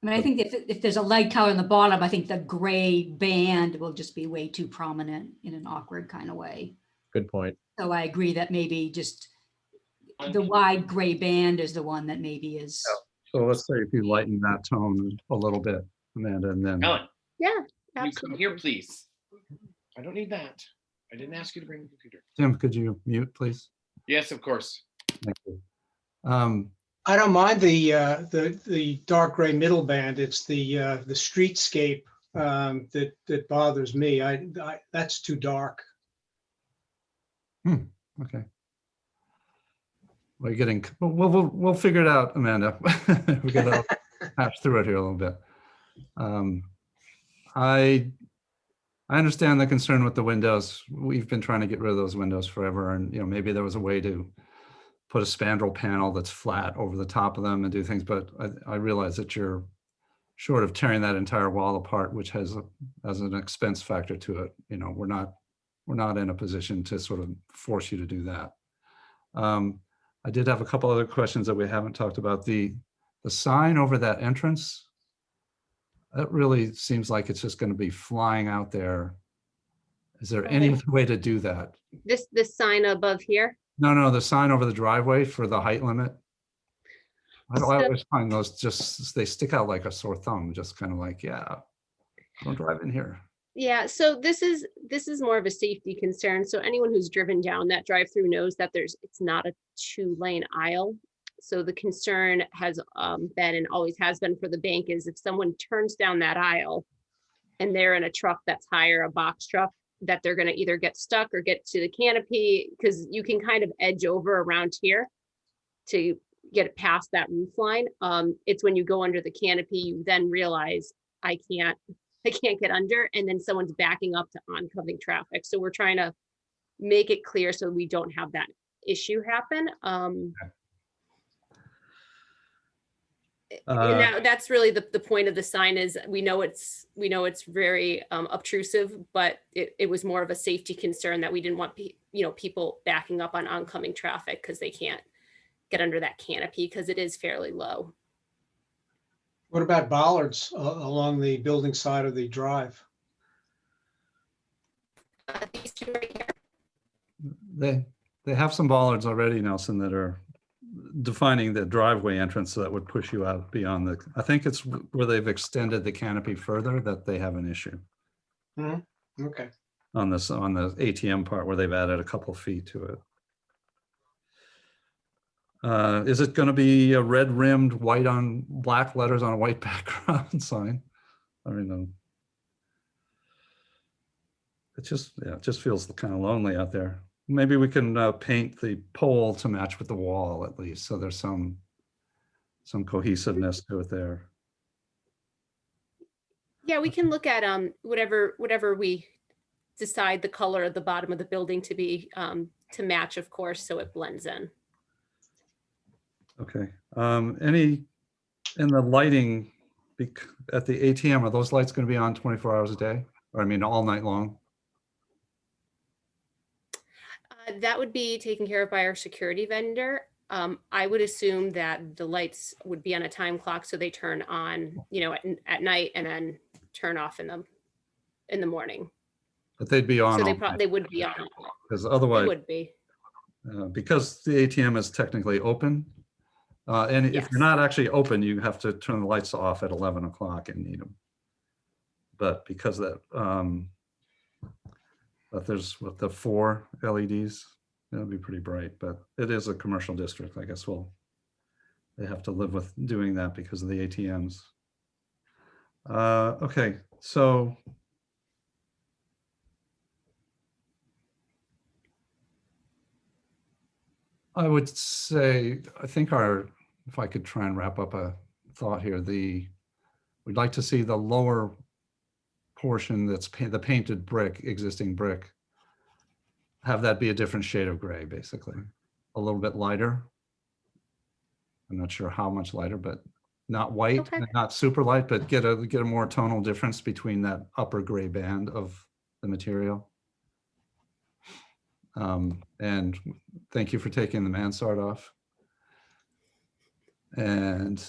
I mean, I think if there's a light color in the bottom, I think the gray band will just be way too prominent in an awkward kind of way. Good point. So I agree that maybe just the wide gray band is the one that maybe is. So let's say if you lighten that tone a little bit, Amanda, and then. Ellen, Yeah, can you absolutely. come here, please? I don't need that. I didn't ask you to bring the computer. Tim, could you mute, please? Yes, of course. Thank you. I don't mind the dark gray middle band. It's the streetscape that bothers me. That's too dark. Okay. We're getting, we'll figure it out, Amanda. We're gonna hash through it here a little bit. I understand the concern with the windows. We've been trying to get rid of those windows forever, and maybe there was a way to put a spandrel panel that's flat over the top of them and do things, but I realize that you're short of tearing that entire wall apart, which has an expense factor to it. We're not in a position to sort of force you to do that. I did have a couple other questions that we haven't talked about. The sign over that entrance, that really seems like it's just going to be flying out there. Is there any other way to do that? This sign above here. No, the sign over the driveway for the height limit. I always find those they stick out like a sore thumb, just kind of like, yeah, don't drive in here. Yeah, so this is more of a safety concern. So anyone who's driven down that drive-through knows that it's not a 2-lane aisle. So the concern has been and always has been for the bank is if someone turns down that aisle and they're in a truck that's higher, a box truck, that they're going to either get stuck or get to the canopy, because you can kind of edge over around here to get past that roof line. It's when you go under the canopy, you then realize I can't get under, and then someone's backing up to oncoming traffic. So we're trying to make it clear so we don't have that issue happen. And that's really the point of the sign is we know it's very obtrusive, but it was more of a safety concern that we didn't want people backing up on oncoming traffic because they can't get under that canopy because it is fairly low. What about bollards along the building side of the drive? These two right here. They have some bollards already, Nelson, that are defining the driveway entrance, so that would push you out beyond I think it's where they've extended the canopy further that they have an issue. Mm-hmm. Okay. On the ATM part where they've added a couple feet to it. Is it going to be a red rimmed white on black letters on a white background sign? I mean, it just feels kind of lonely out there. Maybe we can paint the pole to match with the wall at least, so there's some cohesiveness to it there. Yeah, we can look at whatever we decide the color of the bottom of the building to be, to match, of course, so it blends in. Okay. Any, in the lighting at the ATM, are those lights going to be on 24 hours a day? Or I mean, all night long? That would be taken care of by our security vendor. I would assume that the lights would be on a time clock, so they turn on, at night and then turn off in the morning. But they'd be on So all night, they would be on. because They otherwise, would be. because the ATM is technically open, and if Yes. you're not actually open, you have to turn the lights off at 11 o'clock and need them. But because that, but there's with the 4 LEDs, it'll be pretty bright, but it is a commercial district. I guess they have to live with doing that because of the ATMs. Okay, so I would say, I think if I could try and wrap up a thought here, we'd like to see the lower portion that's the painted brick, existing brick, have that be a different shade of gray, basically. A little bit lighter. I'm not sure how much lighter, but not white, Okay. and not super light, but get a more tonal difference between that upper gray band of the material. And thank you for taking the mansard off. And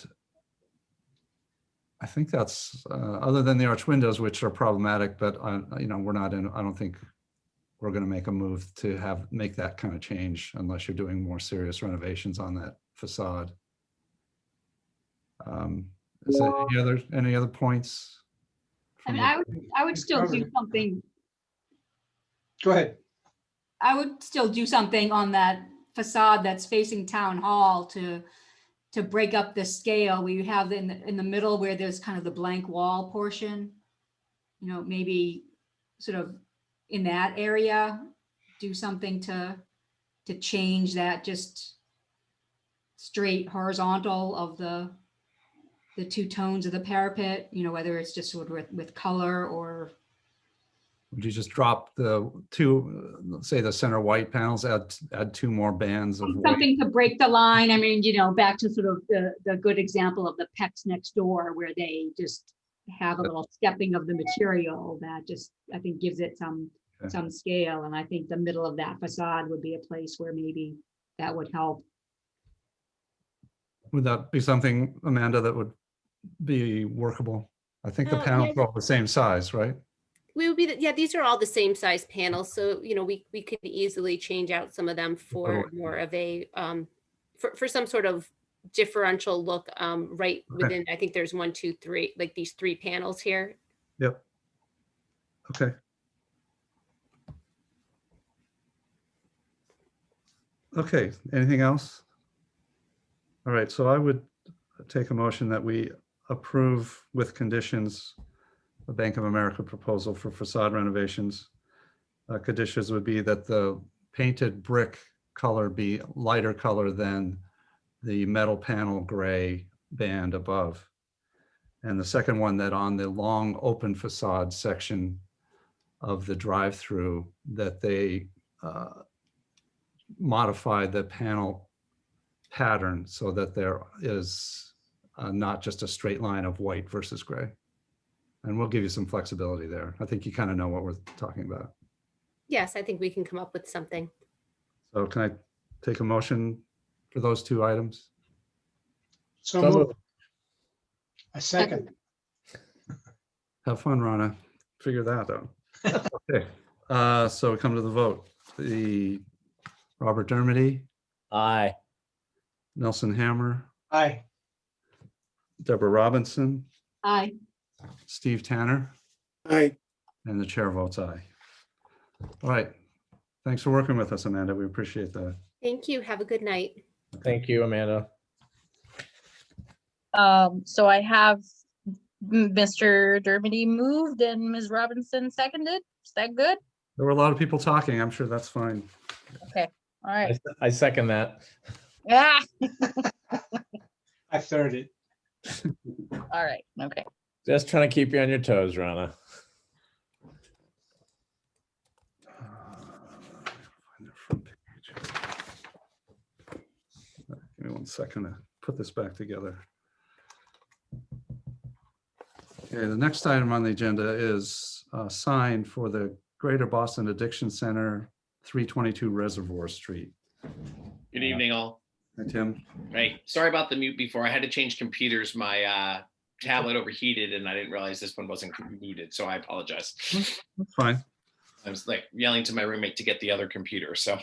I think that's, other than the arch windows, which are problematic, but we're not in, I don't think we're going to make a move to make that kind of change unless you're doing more serious renovations on that facade. Is there any other points? I mean, I would still do something. Go ahead. I would still do something on that facade that's facing Town Hall to break up the scale. We have in the middle where there's kind of the blank wall portion, maybe sort of in that area, do something to change that just straight horizontal of the two tones of the parapet, whether it's just sort of with color or. Would you just drop the two, say the center white panels, add 2 more bands of white? Something to break the line. I mean, back to sort of the good example of the Pecs next door, where they just have a little stepping of the material that just, I think, gives it some scale. And I think the middle of that facade would be a place where maybe that would help. Would that be something, Amanda, that would be workable? I think the panels are all the same size, right? We would be, these are all the same size panels. So, we could easily change out some of them for more of a, for some sort of differential look, right within, I think there's 1, 2, 3, like these 3 panels here. Yep. Okay. Okay, anything else? All right, so I would take a motion that we approve with conditions the Bank of America proposal for facade renovations. Conditions would be that the painted brick color be lighter color than the metal panel gray band above. And the second one, that on the long open facade section of the drive-through, that they modify the panel pattern so that there is not just a straight line of white versus gray. And we'll give you some flexibility there. I think you kind of know what we're talking about. Yes, I think we can come up with something. So can I take a motion for those 2 items? So moved. A second. Have fun, Rana. Figure that out. Okay, so we come to the vote. The Robert Dermody, Aye. Nelson Hammer, Aye. Deborah Robinson, Aye. Steve Tanner, Aye. and the chair votes aye. All right. Thanks for working with us, Amanda. We appreciate that. Thank you. Have a good night. Thank you, Amanda. So I have Mr. Dermody moved and Ms. Robinson seconded. Is that good? There were a lot of people talking. I'm sure that's fine. Okay, all right. I second that. Yeah, I third it. all right, okay. Just trying to keep you on your toes, Rana. 1 second to put this back together. Okay, the next item on the agenda is a sign for the Greater Boston Addiction Center, 322 Reservoir Street. Good evening, all. Hi, Tim. Right. Sorry about the mute before. I had to change computers. My tablet overheated and I didn't realize this one wasn't muted. So I apologize. That's fine. I was like yelling to my roommate to get the other computer. So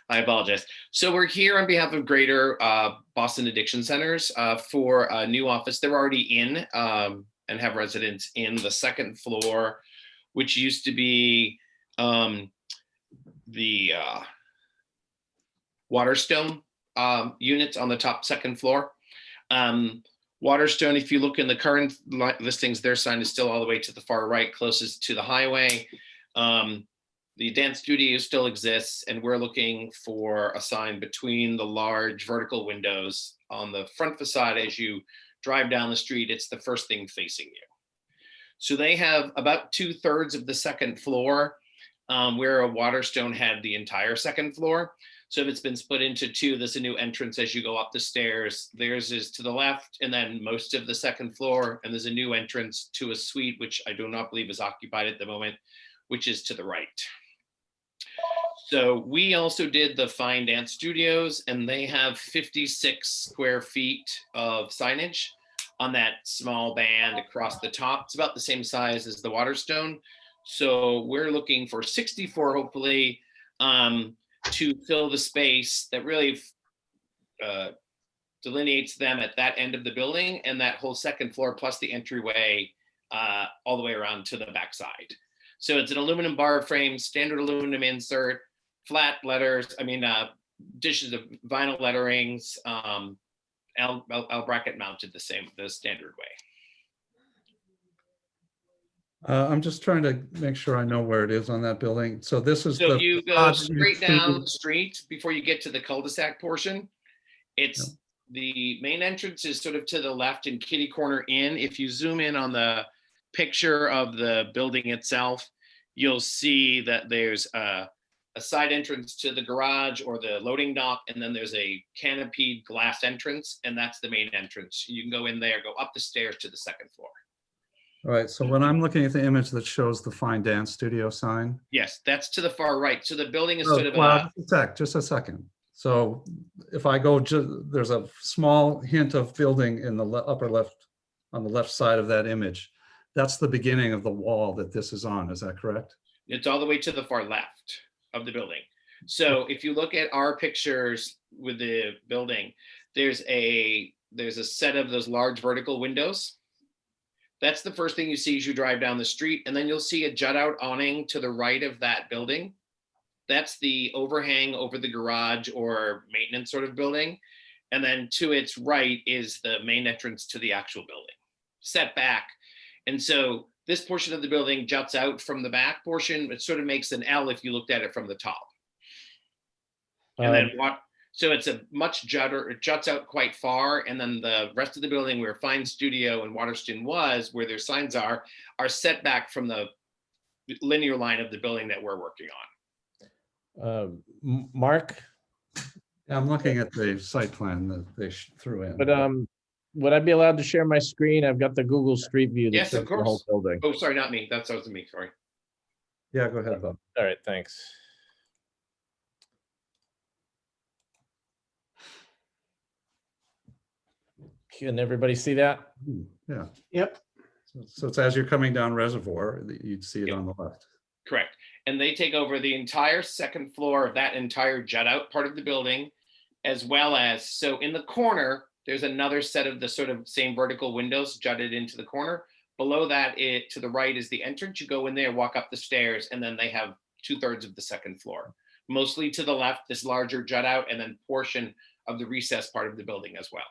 I apologize. So we're here on behalf of Greater Boston Addiction Centers for a new office. They're already in and have residents in the second floor, which used to be the Waterstone units on the top second floor. Waterstone, if you look in the current listings, their sign is still all the way to the far right, closest to the highway. The dance studio still exists, and we're looking for a sign between the large vertical windows on the front facade. As you drive down the street, it's the first thing facing you. So they have about 2/3 of the second floor, where a Waterstone had the entire second floor. So if it's been split into two, there's a new entrance as you go up the stairs. Theirs is to the left, and then most of the second floor, and there's a new entrance to a suite, which I do not believe is occupied at the moment, which is to the right. So we also did the Fine Dance Studios, and they have 56 square feet of signage on that small band across the top. It's about the same size as the Waterstone. So we're looking for 64, hopefully, to fill the space that really delineates them at that end of the building and that whole second floor, plus the entryway all the way around to the backside. So it's an aluminum bar frame, standard aluminum insert, flat letters, dishes of vinyl letterings, L bracket mounted the standard way. I'm just trying to make sure I know where it is on that building. So this is So the if you go straight down the street before you get to the cul-de-sac portion, it's the main entrance is sort of to the left and kitty corner in. If you zoom in on the picture of the building itself, you'll see that there's a side entrance to the garage or the loading dock, and then there's a canopied glass entrance, and that's the main entrance. You can go in there, go up the stairs to the second floor. All right, so when I'm looking at the image that shows the Fine Dance Studio sign. Yes, that's to the far right. So the building is Oh, sort of well, just a second. So if I go, there's a small hint of building in the upper left, on the left side of that image. That's the beginning of the wall that this is on, is that correct? It's all the way to the far left of the building. So if you look at our pictures with the building, there's a set of those large vertical windows. That's the first thing you see as you drive down the street. And then you'll see a jut out awning to the right of that building. That's the overhang over the garage or maintenance sort of building. And then to its right is the main entrance to the actual building, set back. And so this portion of the building juts out from the back portion. It sort of makes an L if you looked at it from the top. And then so it's a much jutter, it juts out quite far. And then the rest of the building where Fine Studio and Waterstone was, where their signs are set back from the linear line of the building that we're working on. Mark? I'm looking at the site plan that they threw in. But would I be allowed to share my screen? I've got the Google Street View. That Yes, of shows the whole course. building. Oh, sorry, not me. That was me, sorry. Yeah, go ahead, Bob. All right, thanks. Can everybody see that? Yeah. Yep. So it's as you're coming down Reservoir, you'd see it Yep. on the left. Correct. And they take over the entire second floor of that entire jut out part of the building, as well as, so in the corner, there's another set of the sort of same vertical windows jutted into the corner. Below that, to the right is the entrance. You go in there, walk up the stairs, and then they have 2/3 of the second floor. Mostly to the left, this larger jut out, and then portion of the recess part of the building as well.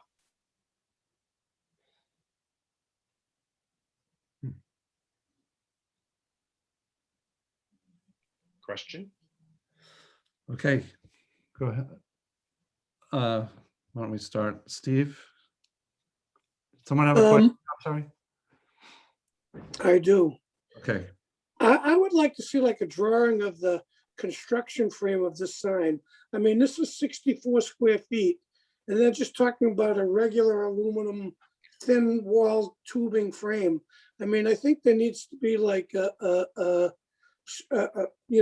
Question? Okay, go ahead. Why don't we start? Steve? Someone have a question? I'm sorry. I do. Okay, I would like to see like a drawing of the construction frame of this sign. I mean, this is 64 square feet. And they're just talking about a regular aluminum thin wall tubing frame. I mean, I think there needs to be like you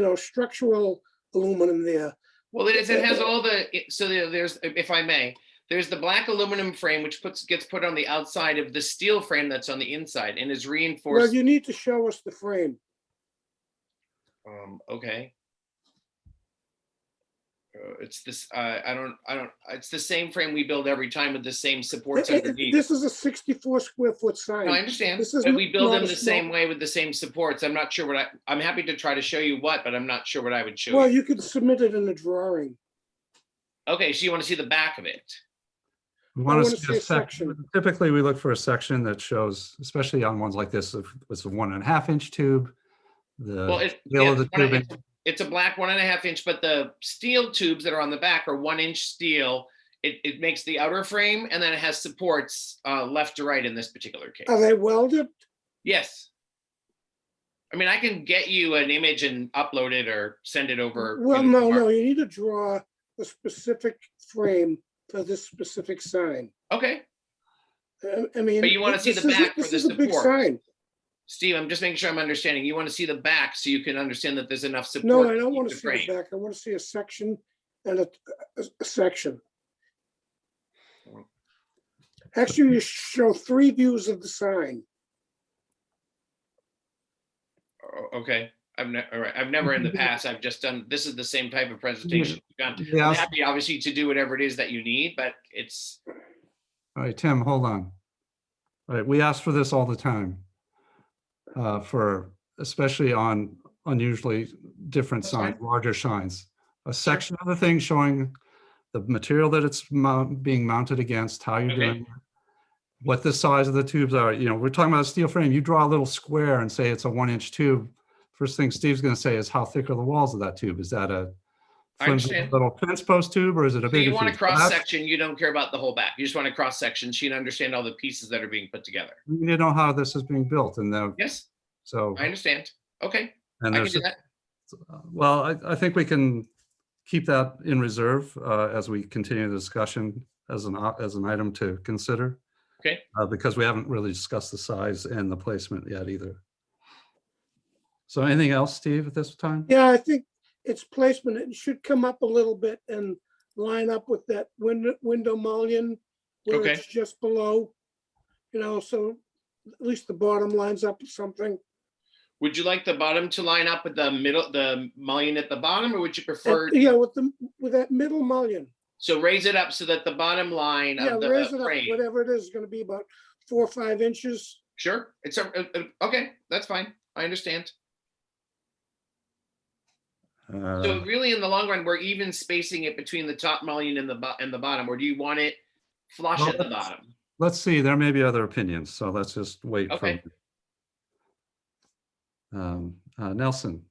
know, structural aluminum there. Well, it has all the, so there's, if I may, there's the black aluminum frame, which gets put on the outside of the steel frame that's on the inside and is Well, reinforced. you need to show us the frame. Okay. It's this, it's the same frame we build every time with the same supports underneath. This is a 64 square foot sign. No, I understand, This is but we build not them a the small- same way with the same supports. I'm not sure what I'm happy to try to show you what, but I'm not sure what I would show Well, you. you could submit it in a drawing. Okay, so you want to see the back of it? We I want wanna to see see a a section. section. Typically, we look for a section that shows, especially on ones like this, if it's a 1.5 inch tube. Well, The it's, scale yeah, of the tubing. it's a black 1.5 inch, but the steel tubes that are on the back are 1 inch steel. It makes the outer frame, and then it has supports left to right in this particular case. Are they welded? Yes. I mean, I can get you an image and upload it or send it over. Well, no, you need to draw a specific frame for this specific sign. Okay, I mean. But you wanna see this the is back for This the is a big support. sign. Steve, I'm just making sure I'm understanding. You want to see the back so you can understand that there's enough support. No, I to don't keep want the to see the frame. back. I want to see a section and a section. Actually, you show 3 views of the sign. Okay, all right. I've never in the past, I've just done, this is the same type of presentation. I'm Yes. happy, obviously, to do whatever it is that you need, but it's, All right, Tim, hold on. All right, we ask for this all the time. Especially on unusually different That's signs, fine. larger signs. A section of the thing showing the material that it's being mounted against, how you're Okay. doing it, what the size of the tubes are. You know, we're talking about a steel frame. You draw a little square and say it's a 1 inch tube. First thing Steve's going to say is how thick are the walls of that tube? Is that a I flimsy understand. little fence post tube or is it a so bigger you want a tube? cross section, you don't care about the whole back. You just want a cross section so you can understand all the pieces that are being put together. You know how this is being built and Yes, so. I understand. Okay, And I can there's do that. Well, I think we can keep that in reserve as we continue the discussion as an item to consider. Okay. Because we haven't really discussed the size and the placement yet either. So anything else, Steve, at this time? Yeah, I think its placement, it should come up a little bit and line up with that window mullion where Okay. it's just below, you know, so at least the bottom lines up with something. Would you like the bottom to line up with the middle, the mullion at the bottom, or would you prefer? Yeah, with that middle mullion. So raise it up so that the bottom line Yeah, of raise the it up, frame. whatever it is gonna be about 4 or 5 inches. Sure, it's okay, that's fine. I understand. So really, in the long run, we're even spacing it between the top mullion and the bottom, or do you want it flush Well, at the bottom? Let's see, there may be other opinions, so let's just wait. Okay. Nelson,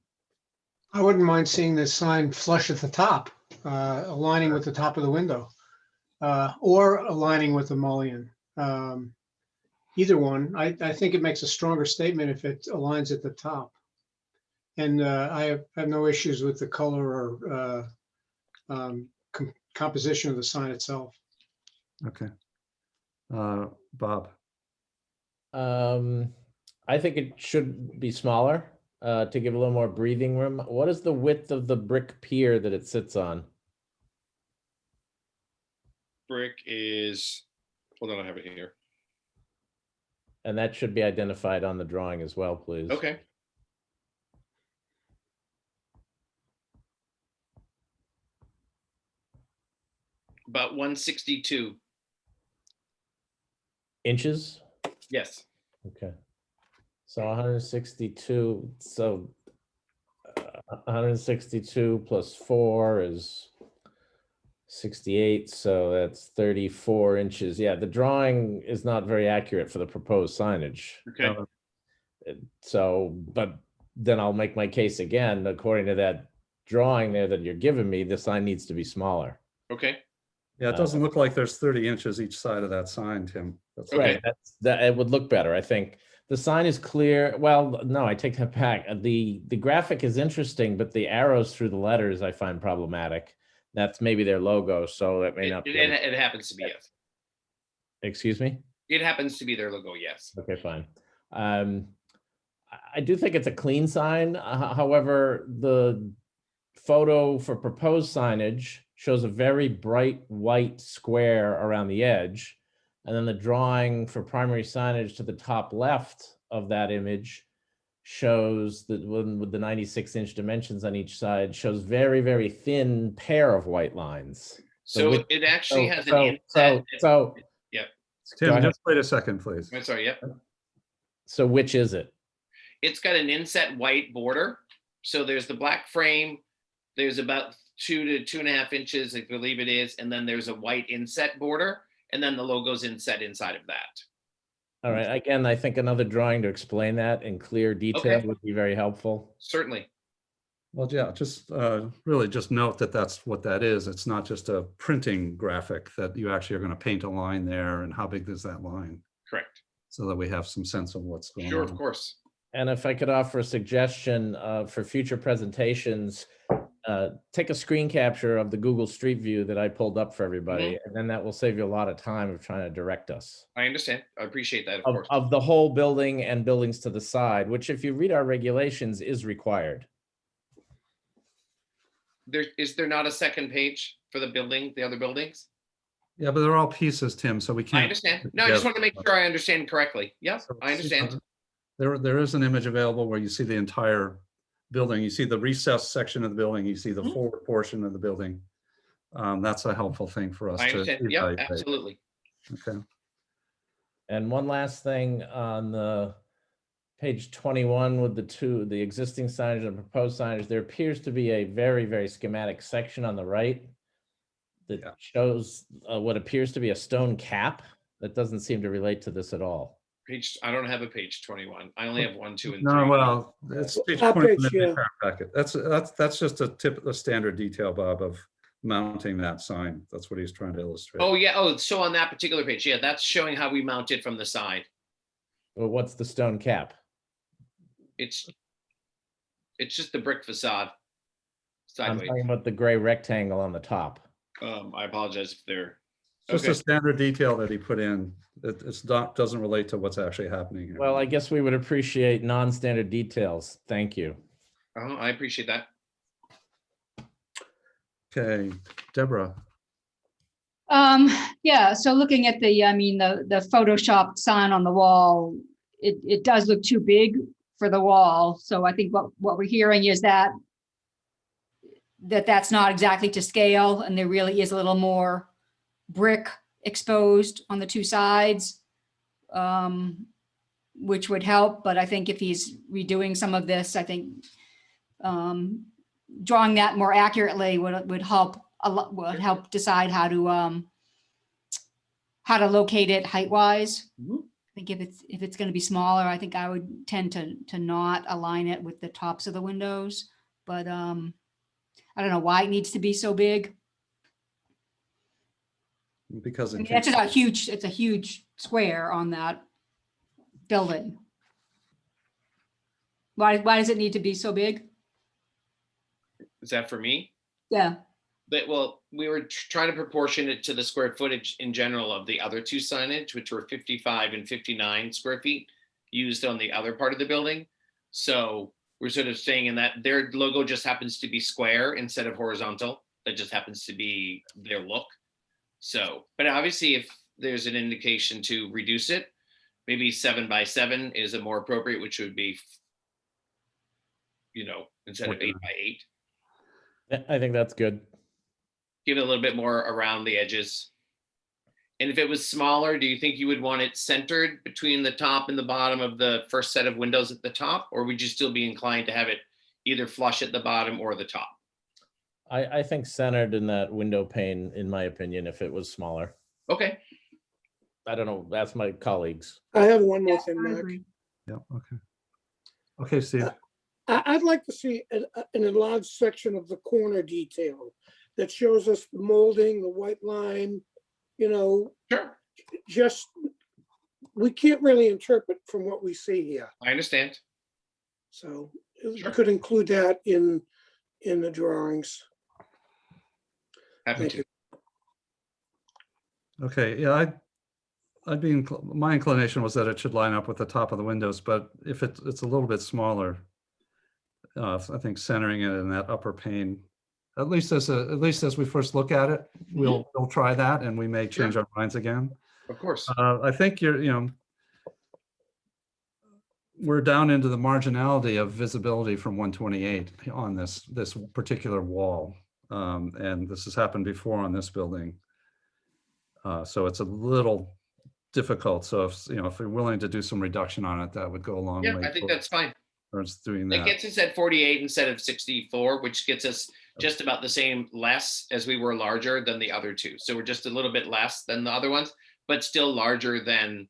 I wouldn't mind seeing this sign flush at the top, aligning with the top of the window, or aligning with the mullion. Either one. I think it makes a stronger statement if it aligns at the top. And I have no issues with the color or composition of the sign itself. okay. Bob, I think it should be smaller to give a little more breathing room. What is the width of the brick pier that it sits on? Brick is, hold on, I have it here. And that should be identified on the drawing as well, please. Okay. About 162, Inches? yes. Okay. So 162, so 162 plus 4 is 68, so that's 34 inches. Yeah, the drawing is not very accurate for the proposed signage. Okay, So, but then I'll make my case again, according to that drawing there that you're giving me, the sign needs to be smaller. okay, yeah, it doesn't look like there's 30 inches each side of that sign, Tim. That's Okay. Right, that it would look better, I think. The sign is clear. Well, no, I take that back. The graphic is interesting, but the arrows through the letters I find problematic. That's maybe their logo, so that may not be. It happens to be, yes. Excuse me? It happens to be their logo, yes. Okay, fine. I do think it's a clean sign. However, the photo for proposed signage shows a very bright white square around the edge. And then the drawing for primary signage to the top left of that image shows that one with the 96-inch dimensions on each side shows very, very thin pair of white lines. So it actually has an inset. Yep. Tim, just wait a second, please. I'm sorry, yep. So which is it? It's got an inset white border. So there's the black frame. There's about 2 to 2.5 inches, I believe it is. And then there's a white inset border. And then the logo's inset inside of that. All right. Again, I think another drawing to explain that in clear detail Okay. would be very helpful. Certainly. Well, yeah, just really just note that that's what that is. It's not just a printing graphic, that you actually are going to paint a line there, and how big is that line? Correct. So that we have some sense of what's going Sure, on. of course. And if I could offer a suggestion for future presentations, take a screen capture of the Google Street View that I pulled up for everybody, and then that will save you a lot of time of trying to direct us. I understand. I appreciate that, of course. Of the whole building and buildings to the side, which if you read our regulations is required. Is there not a second page for the building, the other buildings? Yeah, but they're all pieces, Tim, so we can't. I understand. No, I just want to make sure I understand correctly. Yeah, So I understand. There is an image available where you see the entire building. You see the recessed section of the building. You see the forward portion of the building. That's a helpful thing for us I to understand. Yeah, evaluate. absolutely. Okay. And one last thing on the page 21 with the existing signage and proposed signage, there appears to be a very, very schematic section on the right that shows what appears to be a stone cap that doesn't seem to relate to this at all. I don't have a page 21. I only have 1, 2, and 3. No, well, it's page Top 20 in page, the yeah. entire packet. That's just a standard detail, Bob, of mounting that sign. That's what he's trying to illustrate. Oh, yeah. Oh, so on that particular page, yeah, that's showing how we mount it from the side. Well, what's the stone cap? It's just the brick facade I'm sideways. talking about the gray rectangle on the top. I apologize if they're Just okay. a standard detail that he put in. It's not, doesn't relate to what's actually happening here. Well, I guess we would appreciate non-standard details. Thank you. I appreciate that. Okay, Deborah. Yeah, so looking at the Photoshop sign on the wall, it does look too big for the wall. So I think what we're hearing is that's not exactly to scale, and there really is a little more brick exposed on the two sides, which would help. But I think if he's redoing some of this, I think drawing that more accurately would help a lot, would help decide how to locate it height wise. I think if it's going to be smaller, I think I would tend to not align it with the tops of the windows. But I don't know why it needs to be so big. Because I mean, it's a huge square on that building. Why does it need to be so big? Is that for me? Yeah. Well, we were trying to proportion it to the square footage in general of the other two signage, which were 55 and 59 square feet used on the other part of the building. So we're sort of saying in that their logo just happens to be square instead of horizontal. That just happens to be their look. So, but obviously if there's an indication to reduce it, maybe 7 by 7 is a more appropriate, which would be, instead of 8 by 8. I think that's good. Give it a little bit more around the edges. And if it was smaller, do you think you would want it centered between the top and the bottom of the first set of windows at the top? Or would you still be inclined to have it either flush at the bottom or the top? I think centered in that window pane, in my opinion, if it was smaller. Okay. I don't know. That's my colleagues. I have one more thing, Mark. Yeah, okay. Okay, Steve. I'd like to see an enlarged section of the corner detail that shows us the molding, the white line, Sure. just, we can't really interpret from what we see here. I understand. So you Sure. could include that in the drawings. Happy Thank to. you. Okay, yeah, my inclination was that it should line up with the top of the windows, but if it's a little bit smaller, I think centering it in that upper pane, at least as we first look at it, we'll try that, and we may change our minds again. Of course. I think we're down into the marginality of visibility from 128 on this particular wall. And this has happened before on this building. So it's a little difficult. So if you're willing to do some reduction on it, that would go a long Yeah, way. I think that's fine. Towards doing It that. gets us at 48 instead of 64, which gets us just about the same less as we were larger than the other two. So we're just a little bit less than the other ones, but still larger than,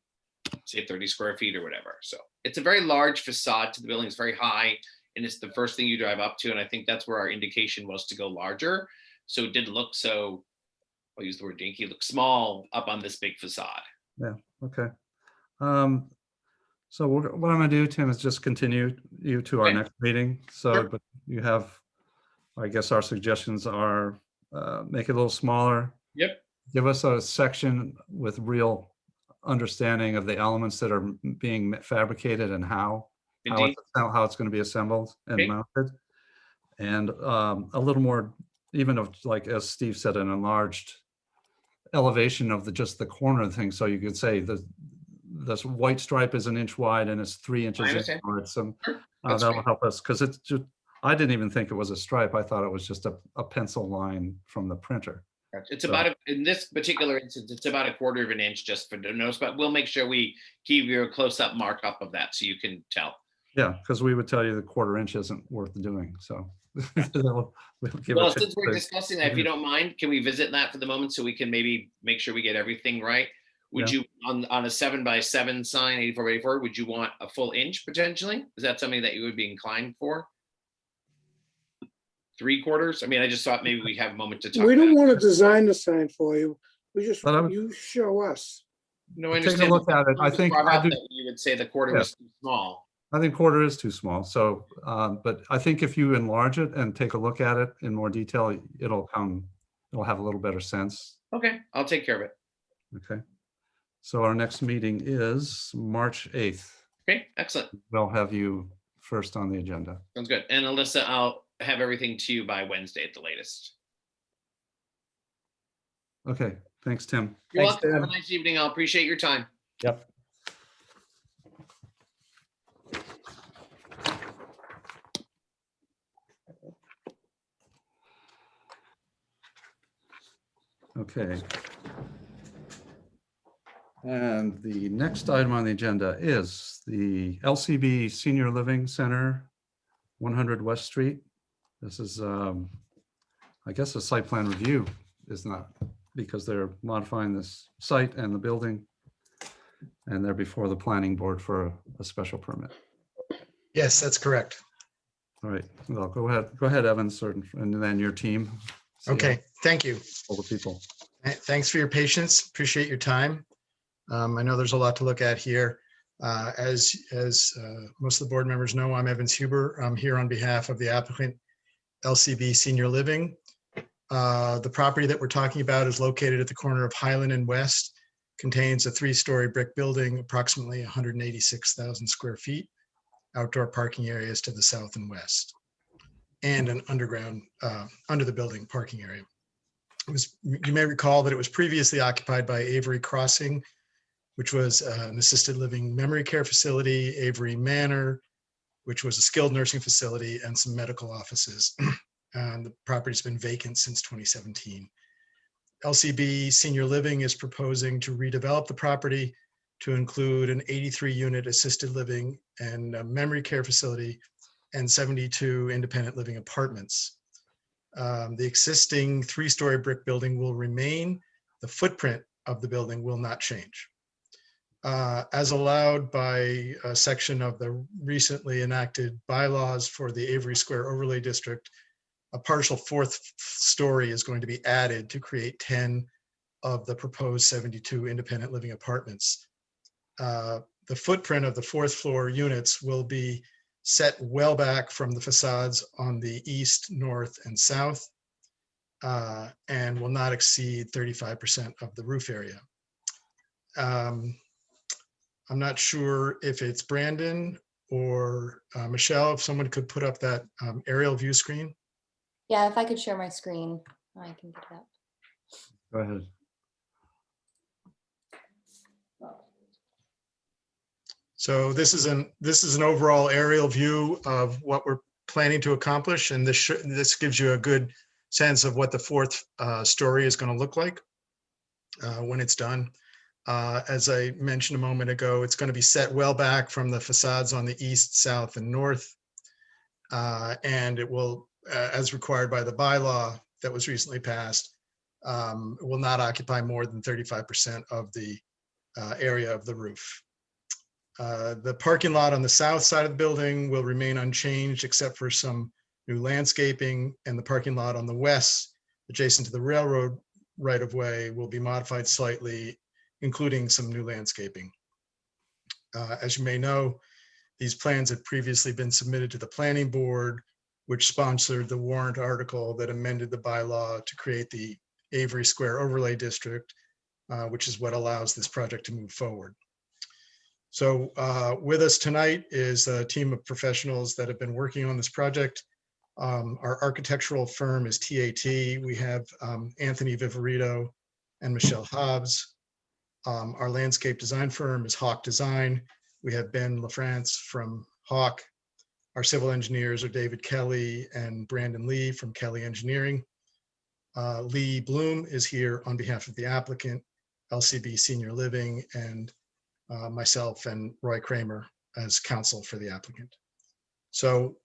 say, 30 square feet or whatever. So it's a very large facade to the building. It's very high, and it's the first thing you drive up to. And I think that's where our indication was to go larger. So it didn't look so, I'll use the word dinky, look small up on this big facade. Yeah, okay. So what I'm gonna do, Tim, is just continue you to our Okay. next meeting. So, Sure. but you have, I guess our suggestions are, make it a little smaller. Yep. Give us a section with real understanding of the elements that are being fabricated and how Indeed. it's going to be assembled and Okay. mounted. And a little more, even of, like, as Steve said, an enlarged elevation of just the corner of the thing. So you could say this white stripe is 1 inch wide and it's 3 inches. understand. Or it's some, Sure. That's that'll great. help us, because it's just, I didn't even think it was a stripe. I thought it was just a pencil line from the printer. It's So- about, in this particular instance, it's about 1/4 of an inch just for the nose, but we'll make sure we give you a close-up markup of that so you can tell. Yeah, because we would tell you the 1/4 inch isn't worth doing, so. we'll give Well, it since we're to- discussing that, if you don't mind, can we visit that for the moment so we can maybe make sure we get everything right? Would you, on a 7x7 sign, 84x84, would you want a full inch potentially? Is that something that you would be inclined for? 3/4? I mean, I just thought maybe we have a moment to talk. We about don't it. want to design the sign for you. We just, But I would- you show us. No, I Take a understand. look at it. I think Brought I up do- that you would say the 1/4 Yeah. was too small. I think 1/4 is too small, so, but I think if you enlarge it and take a look at it in more detail, it'll have a little better sense. Okay, I'll take care of it. Okay. So our next meeting is March 8th. Okay, excellent. We'll have you first on the agenda. Sounds good. And Alyssa, I'll have everything to you by Wednesday at the latest. Okay, thanks, Tim. You're Thanks, welcome. Have a Dan. nice evening. I'll appreciate your time. Yep. Okay. And the next item on the agenda is the LCB Senior Living Center, 100 West Street. This is, I guess, a site plan review is not, because they're modifying this site and the building, and they're before the planning board for a special permit. Yes, that's correct. All right, well, go ahead, Evans, and then your team. See Okay, thank you. all the people. Thanks for your patience. Appreciate your time. I know there's a lot to look at here. As most of the board members know, I'm Evans Huber. I'm here on behalf of the applicant, LCB Senior Living. The property that we're talking about is located at the corner of Highland and West, contains a 3-story brick building, approximately 186,000 square feet, outdoor parking areas to the south and west, and an underground, under the building parking area. You may recall that it was previously occupied by Avery Crossing, which was an assisted living memory care facility, Avery Manor, which was a skilled nursing facility, and some medical offices. And the property's been vacant since 2017. LCB Senior Living is proposing to redevelop the property to include an 83-unit assisted living and a memory care facility and 72 independent living apartments. The existing 3-story brick building will remain. The footprint of the building will not change. As allowed by a section of the recently enacted bylaws for the Avery Square Overlay District, a partial 4th story is going to be added to create 10 of the proposed 72 independent living apartments. The footprint of the 4th floor units will be set well back from the facades on the east, north, and south. and will not exceed 35% of the roof area. I'm not sure if it's Brandon or Michelle, if someone could put up that aerial view screen. Yeah, if I could share my screen, I can get it up. Go ahead. So this is an overall aerial view of what we're planning to accomplish, and this gives you a good sense of what the fourth story is going to look like when it's done. As I mentioned a moment ago, it's going to be set well back from the facades on the east, south, and north, and it will, as required by the bylaw that was recently passed, will not occupy more than 35% of the area of the roof. The parking lot on the south side of the building will remain unchanged except for some new landscaping, and the parking lot on the west, adjacent to the railroad right-of-way, will be modified slightly, including some new landscaping. As you may know, these plans had previously been submitted to the planning board, which sponsored the warrant article that amended the bylaw to create the Avery Square Overlay District, which is what allows this project to move forward. So with us tonight is a team of professionals that have been working on this project. Our architectural firm is TAT. We have Anthony Viverito and Michelle Hobbs. Our landscape design firm is Hawk Design. We have Ben LaFrance from Hawk. Our civil engineers are David Kelly and Brandon Lee from Kelly Engineering. Lee Bloom is here on behalf of the applicant, LCB Senior Living, and myself and Roy Kramer as counsel for the applicant. So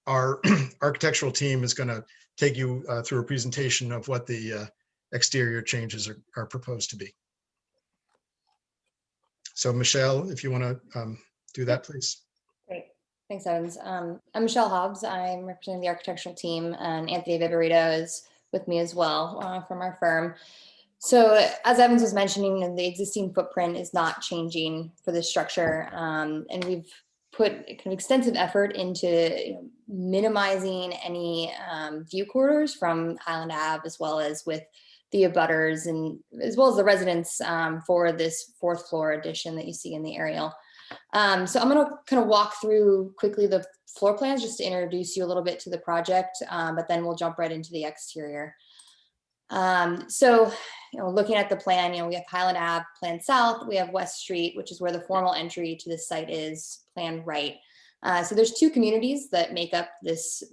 our architectural team is going to take you through a presentation of what the exterior changes are proposed to be. So Michelle, if you want to do that, please. Great. Thanks, Evans. I'm Michelle Hobbs. I'm representing the architectural team, and Anthony Viverito is with me as well from our firm. So as Evans was mentioning, the existing footprint is not changing for this structure. And we've put kind of extensive effort into minimizing any view corridors from Highland Ave, as well as with the abutters and as well as the residents for this fourth floor addition that you see in the aerial. So I'm going to kind of walk through quickly the floor plans just to introduce you a little bit to the project, but then we'll jump right into the exterior. So, looking at the plan, we have Highland Ave planned south, we have West Street, which is where the formal entry to this site is, planned right. So there's two communities that make up this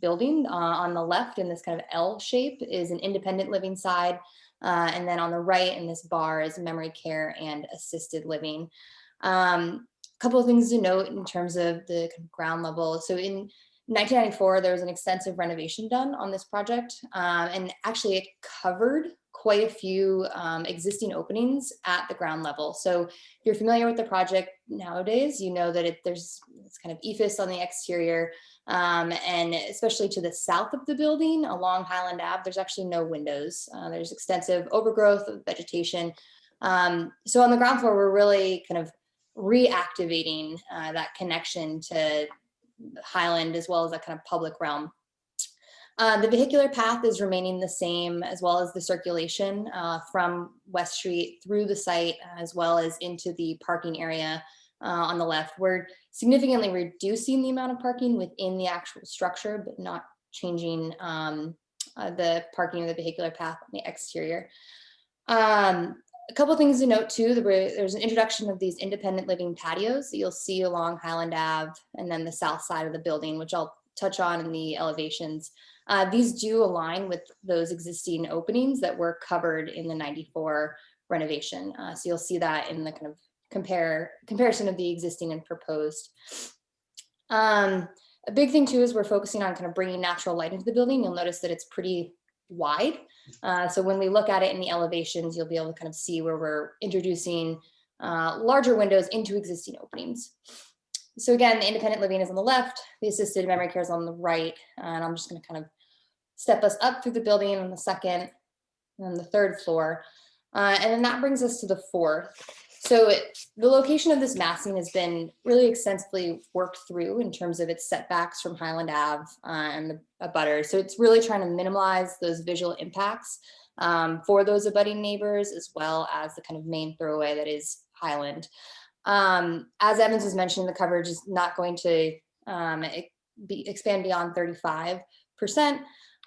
building. On the left, in this kind of L shape, is an independent living side. And then on the right in this bar is memory care and assisted living. A couple of things to note in terms of the ground level. So in 1994, there was an extensive renovation done on this project, and actually it covered quite a few existing openings at the ground level. So if you're familiar with the project nowadays, you know that it's kind of ephes on the exterior, and especially to the south of the building along Highland Ave, there's actually no windows. There's extensive overgrowth of vegetation. So on the ground floor, we're really kind of reactivating that connection to Highland, as well as that kind of public realm. The vehicular path is remaining the same, as well as the circulation from West Street through the site, as well as into the parking area on the left. We're significantly reducing the amount of parking within the actual structure, but not changing the parking of the vehicular path on the exterior. A couple of things to note too, there's an introduction of these independent living patios that you'll see along Highland Ave and then the south side of the building, which I'll touch on in the elevations. These do align with those existing openings that were covered in the 94 renovation. So you'll see that in the kind of comparison of the existing and proposed. A big thing too is we're focusing on kind of bringing natural light into the building. You'll notice that it's pretty wide. So when we look at it in the elevations, you'll be able to kind of see where we're introducing larger windows into existing openings. So again, the independent living is on the left, the assisted memory care is on the right, and I'm just going to kind of step us up through the building on the second and the third floor. And then that brings us to the fourth. So the location of this massing has been really extensively worked through in terms of its setbacks from Highland Ave and the abutters. So it's really trying to minimize those visual impacts for those abutting neighbors, as well as the kind of main thoroughway that is Highland. As Evans was mentioning, the coverage is not going to expand beyond 35%.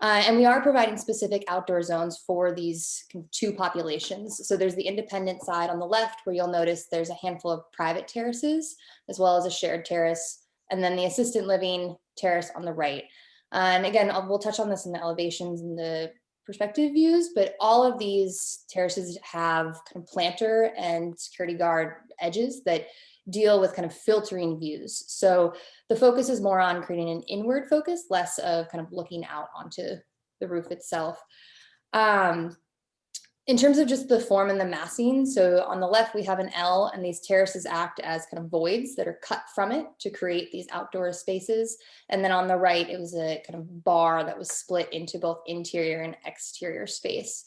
And we are providing specific outdoor zones for these two populations. So there's the independent side on the left, where you'll notice there's a handful of private terraces, as well as a shared terrace, and then the assisted living terrace on the right. And again, we'll touch on this in the elevations and the perspective views, but all of these terraces have kind of planter and security guard edges that deal with kind of filtering views. So the focus is more on creating an inward focus, less of kind of looking out onto the roof itself. In terms of just the form and the massing, so on the left we have an L, and these terraces act as kind of voids that are cut from it to create these outdoor spaces. And then on the right, it was a kind of bar that was split into both interior and exterior space.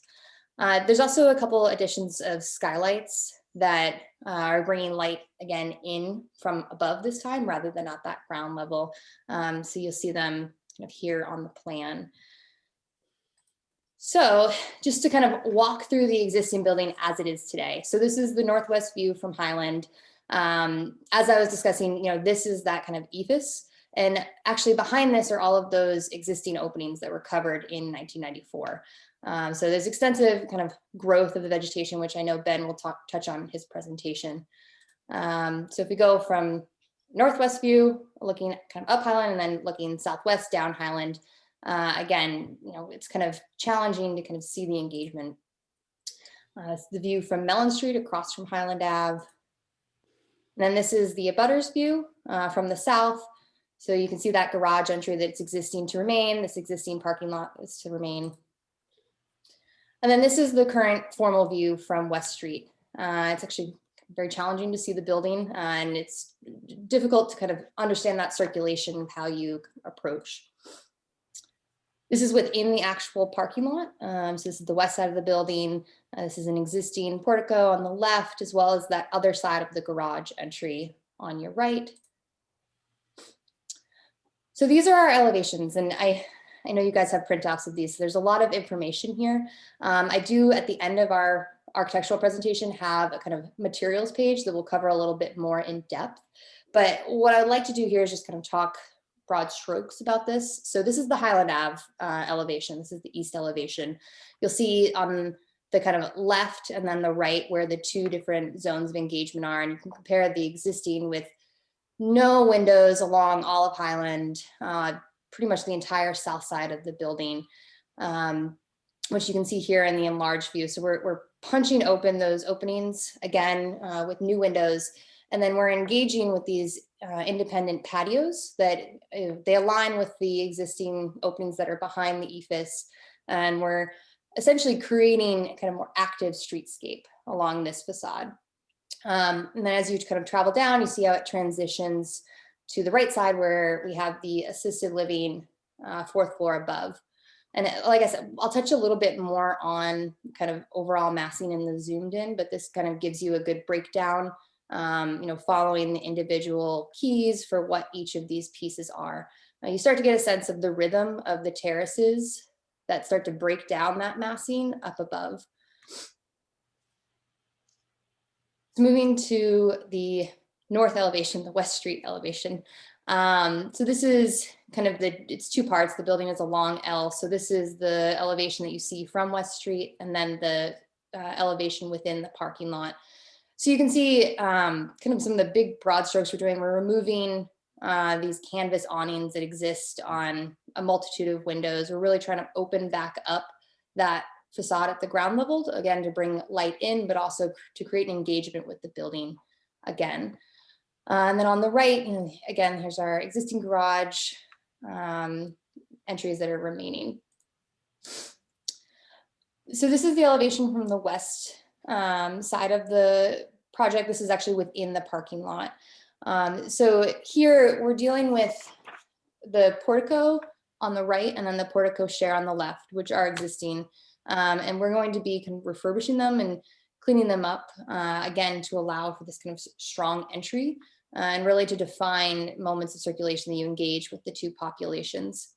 There's also a couple additions of skylights that are bringing light again in from above this time, rather than at that ground level. So you'll see them kind of here on the plan. So just to kind of walk through the existing building as it is today. So this is the northwest view from Highland. As I was discussing, this is that kind of ephes. And actually behind this are all of those existing openings that were covered in 1994. So there's extensive kind of growth of the vegetation, which I know Ben will touch on in his presentation. So if we go from northwest view, looking kind of up Highland, and then looking southwest down Highland, again, it's kind of challenging to kind of see the engagement. It's the view from Mellon Street across from Highland Ave. And then this is the abutters view from the south. So you can see that garage entry that's existing to remain. This existing parking lot is to remain. And then this is the current formal view from West Street. It's actually very challenging to see the building, and it's difficult to kind of understand that circulation of how you approach. This is within the actual parking lot. So this is the west side of the building. This is an existing portico on the left, as well as that other side of the garage entry on your right. So these are our elevations, and I know you guys have printouts of these. So there's a lot of information here. I do, at the end of our architectural presentation, have a kind of materials page that will cover a little bit more in depth. But what I'd like to do here is just kind of talk broad strokes about this. So this is the Highland Ave elevation. This is the east elevation. You'll see on the kind of left and then the right where the two different zones of engagement are, and you can compare the existing with no windows along all of Highland, pretty much the entire south side of the building, which you can see here in the enlarged view. So we're punching open those openings again with new windows, and then we're engaging with these independent patios that they align with the existing openings that are behind the ephes, and we're essentially creating a kind of more active streetscape along this facade. And then as you kind of travel down, you see how it transitions to the right side, where we have the assisted living fourth floor above. And like I said, I'll touch a little bit more on kind of overall massing in the zoomed in, but this kind of gives you a good breakdown, following the individual keys for what each of these pieces are. You start to get a sense of the rhythm of the terraces that start to break down that massing up above. Moving to the north elevation, the West Street elevation. So this is kind of it's two parts. The building is a long L. So this is the elevation that you see from West Street, and then the elevation within the parking lot. So you can see kind of some of the big broad strokes we're doing. We're removing these canvas awnings that exist on a multitude of windows. We're really trying to open back up that facade at the ground level, again, to bring light in, but also to create an engagement with the building again. And then on the right, again, here's our existing garage entries that are remaining. So this is the elevation from the west side of the project. This is actually within the parking lot. So here we're dealing with the portico on the right and then the portico share on the left, which are existing. And we're going to be kind of refurbishing them and cleaning them up, again, to allow for this kind of strong entry and really to define moments of circulation that you engage with the two populations.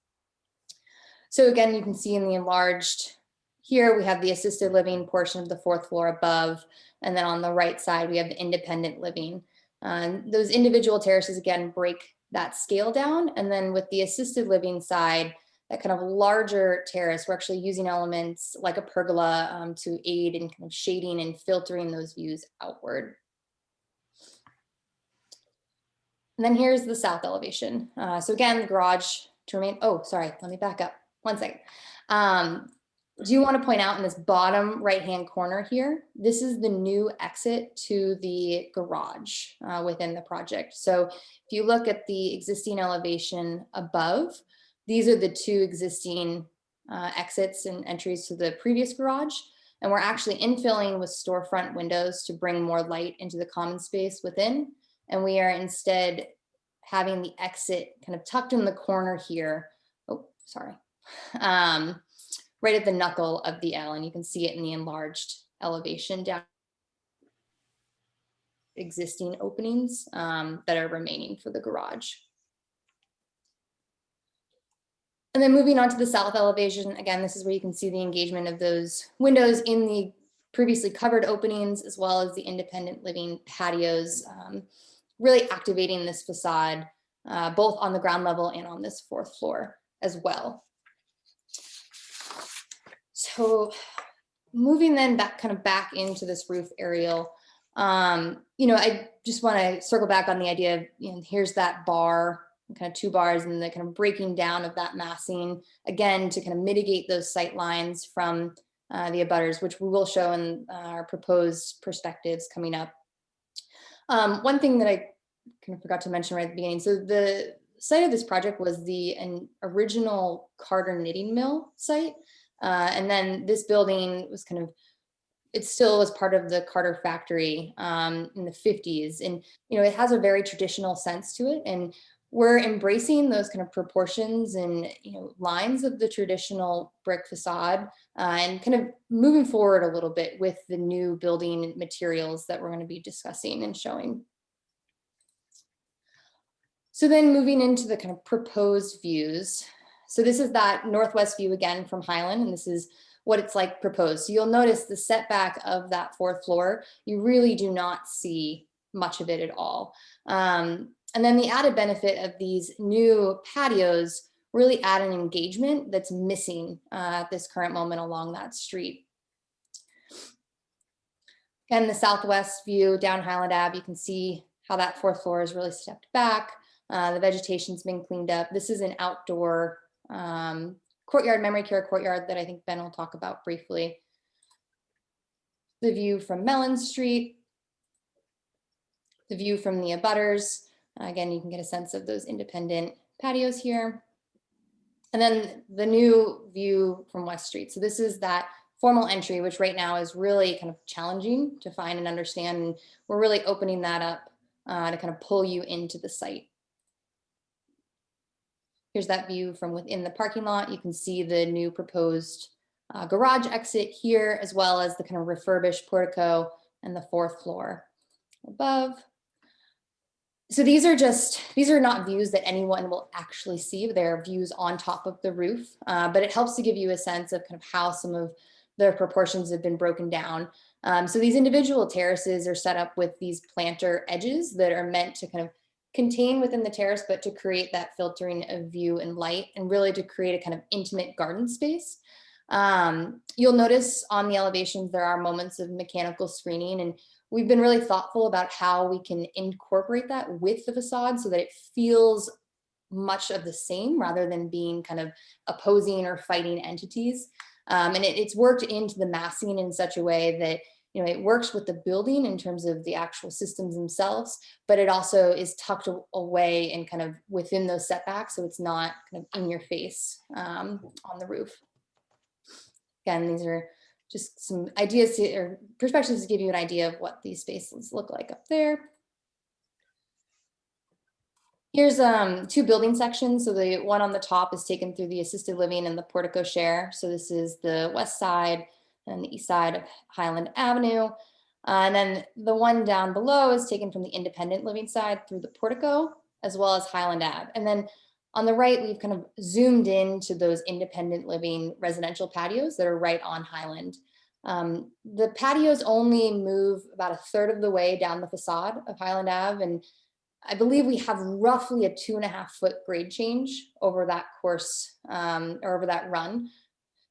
So again, you can see in the enlarged here, we have the assisted living portion of the 4th floor above, and then on the right side, we have the independent living. Those individual terraces, again, break that scale down. And then with the assisted living side, that kind of larger terrace, we're actually using elements like a pergola to aid in kind of shading and filtering those views outward. And then here's the south elevation. So again, the garage to remain, oh, sorry, let me back up 1 second. Do you want to point out in this bottom right-hand corner here, this is the new exit to the garage within the project. So if you look at the existing elevation above, these are the two existing exits and entries to the previous garage. And we're actually infilling with storefront windows to bring more light into the common space within. And we are instead having the exit kind of tucked in the corner here. Oh, sorry. Right at the knuckle of the L, and you can see it in the enlarged elevation down existing openings that are remaining for the garage. And then moving on to the south elevation, again, this is where you can see the engagement of those windows in the previously covered openings, as well as the independent living patios, really activating this facade, both on the ground level and on this 4th floor as well. Moving then back into this roof aerial, I just want to circle back on the idea of, here's that bar, kind of 2 bars, and the kind of breaking down of that massing, again, to kind of mitigate those sight lines from the abutters, which we will show in our proposed perspectives coming up. One thing that I kind of forgot to mention right at the beginning, so the site of this project was an original Carter knitting mill site. And then this building was it still was part of the Carter factory in the 50s. And, it has a very traditional sense to it. And we're embracing those kind of proportions and, lines of the traditional brick facade and kind of moving forward a little bit with the new building materials that we're going to be discussing and showing. So then moving into the kind of proposed views. So this is that northwest view again from Highland, and this is what it's like proposed. So you'll notice the setback of that 4th floor, you really do not see much of it at all. And then the added benefit of these new patios really add an engagement that's missing at this current moment along that street. Again, the southwest view down Highland Ave, you can see how that 4th floor is really stepped back. The vegetation's been cleaned up. This is an outdoor courtyard, memory care courtyard that I think Ben will talk about briefly. The view from Mellon Street, the view from the abutters. Again, you can get a sense of those independent patios here. And then the new view from West Street. So this is that formal entry, which right now is really kind of challenging to find and understand. And we're really opening that up to kind of pull you into the site. Here's that view from within the parking lot. You can see the new proposed garage exit here, as well as the kind of refurbished portico and the 4th floor above. So these are not views that anyone will actually see. They're views on top of the roof, but it helps to give you a sense of kind of how some of the proportions have been broken down. So these individual terraces are set up with these planter edges that are meant to kind of contain within the terrace, but to create that filtering of view and light, and really to create a kind of intimate garden space. You'll notice on the elevations, there are moments of mechanical screening, and we've been really thoughtful about how we can incorporate that with the facade so that it feels much of the same rather than being kind of opposing or fighting entities. And it's worked into the massing in such a way that it works with the building in terms of the actual systems themselves, but it also is tucked away and kind of within those setbacks, so it's not kind of in your face on the roof. Again, these are just some ideas or perspectives to give you an idea of what these spaces look like up there. Here's 2 building sections. So the one on the top is taken through the assisted living and the portico share. So this is the west side and the east side of Highland Avenue. And then the one down below is taken from the independent living side through the portico, as well as Highland Ave. And then on the right, we've kind of zoomed into those independent living residential patios that are right on Highland. The patios only move about 1/3 of the way down the facade of Highland Ave. And I believe we have roughly a 2.5-foot grade change over that course or over that run.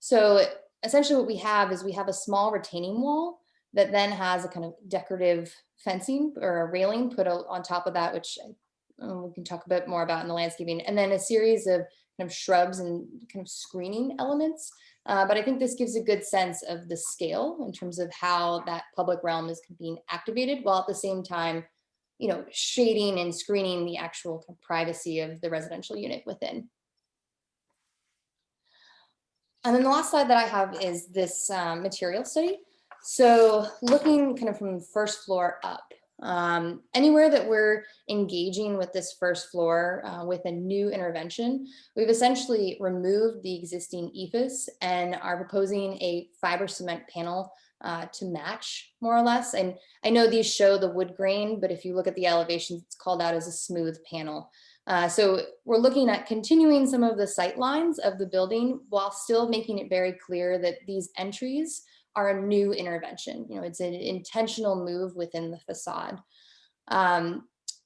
So essentially what we have is we have a small retaining wall that then has a kind of decorative fencing or a railing put on top of that, which we can talk a bit more about in the landscaping, and then a series of kind of shrubs and kind of screening elements. But I think this gives a good sense of the scale in terms of how that public realm is being activated, while at the same time, shading and screening the actual kind of privacy of the residential unit within. And then the last slide that I have is this material study. So looking kind of from the first floor up, anywhere that we're engaging with this first floor with a new intervention, we've essentially removed the existing ephes and are proposing a fiber cement panel to match more or less. And I know these show the wood grain, but if you look at the elevations, it's called out as a smooth panel. So we're looking at continuing some of the sight lines of the building while still making it very clear that these entries are a new intervention. It's an intentional move within the facade.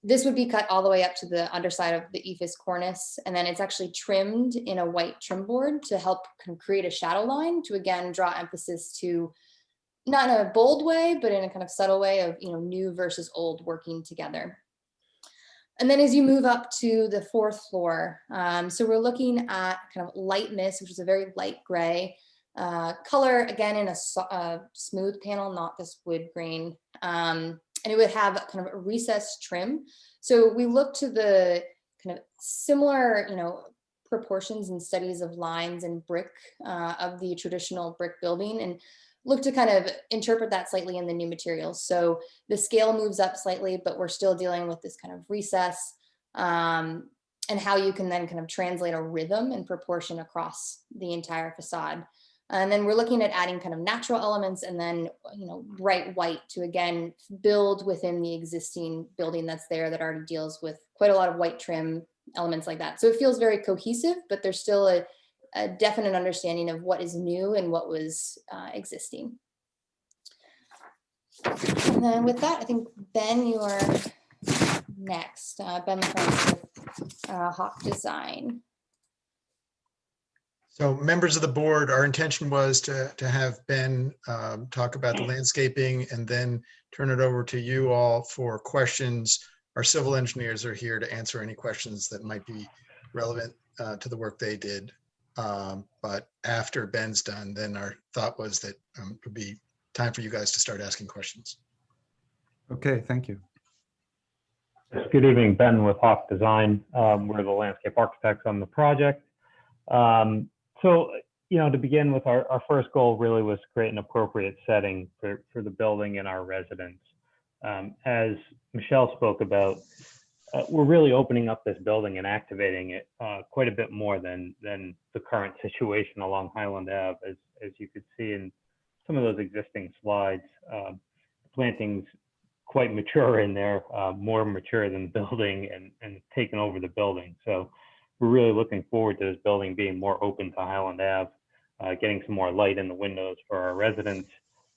This would be cut all the way up to the underside of the ephes cornice, and then it's actually trimmed in a white trim board to help kind of create a shadow line to again draw emphasis to, not in a bold way, but in a kind of subtle way of new versus old working together. And then as you move up to the fourth floor, so we're looking at kind of light mist, which is a very light gray color, again in a smooth panel, not this wood grain. And it would have kind of a recessed trim. So we look to the kind of similar, proportions and studies of lines and brick of the traditional brick building, and look to kind of interpret that slightly in the new materials. So the scale moves up slightly, but we're still dealing with this kind of recess and how you can then kind of translate a rhythm and proportion across the entire facade. And then we're looking at adding kind of natural elements and then, bright white to again build within the existing building that's there that already deals with quite a lot of white trim elements like that. So it feels very cohesive, but there's still a definite understanding of what is new and what was existing. And then with that, I think Ben, you are next. Ben McCormick with Hawk Design. So members of the board, our intention was to have Ben talk about the landscaping and then turn it over to you all for questions. Our civil engineers are here to answer any questions that might be relevant to the work they did. But after Ben's done, then our thought was that it would be time for you guys to start asking questions. Okay, thank you. Good evening, Ben with Hawk Design. We're the landscape architects on the project. So, to begin with, our first goal really was to create an appropriate setting for the building and our residents. As Michelle spoke about, we're really opening up this building and activating it quite a bit more than the current situation along Highland Ave. As you could see in some of those existing slides, plantings quite mature in there, more mature than the building and taken over the building. So we're really looking forward to this building being more open to Highland Ave, getting some more light in the windows for our residents,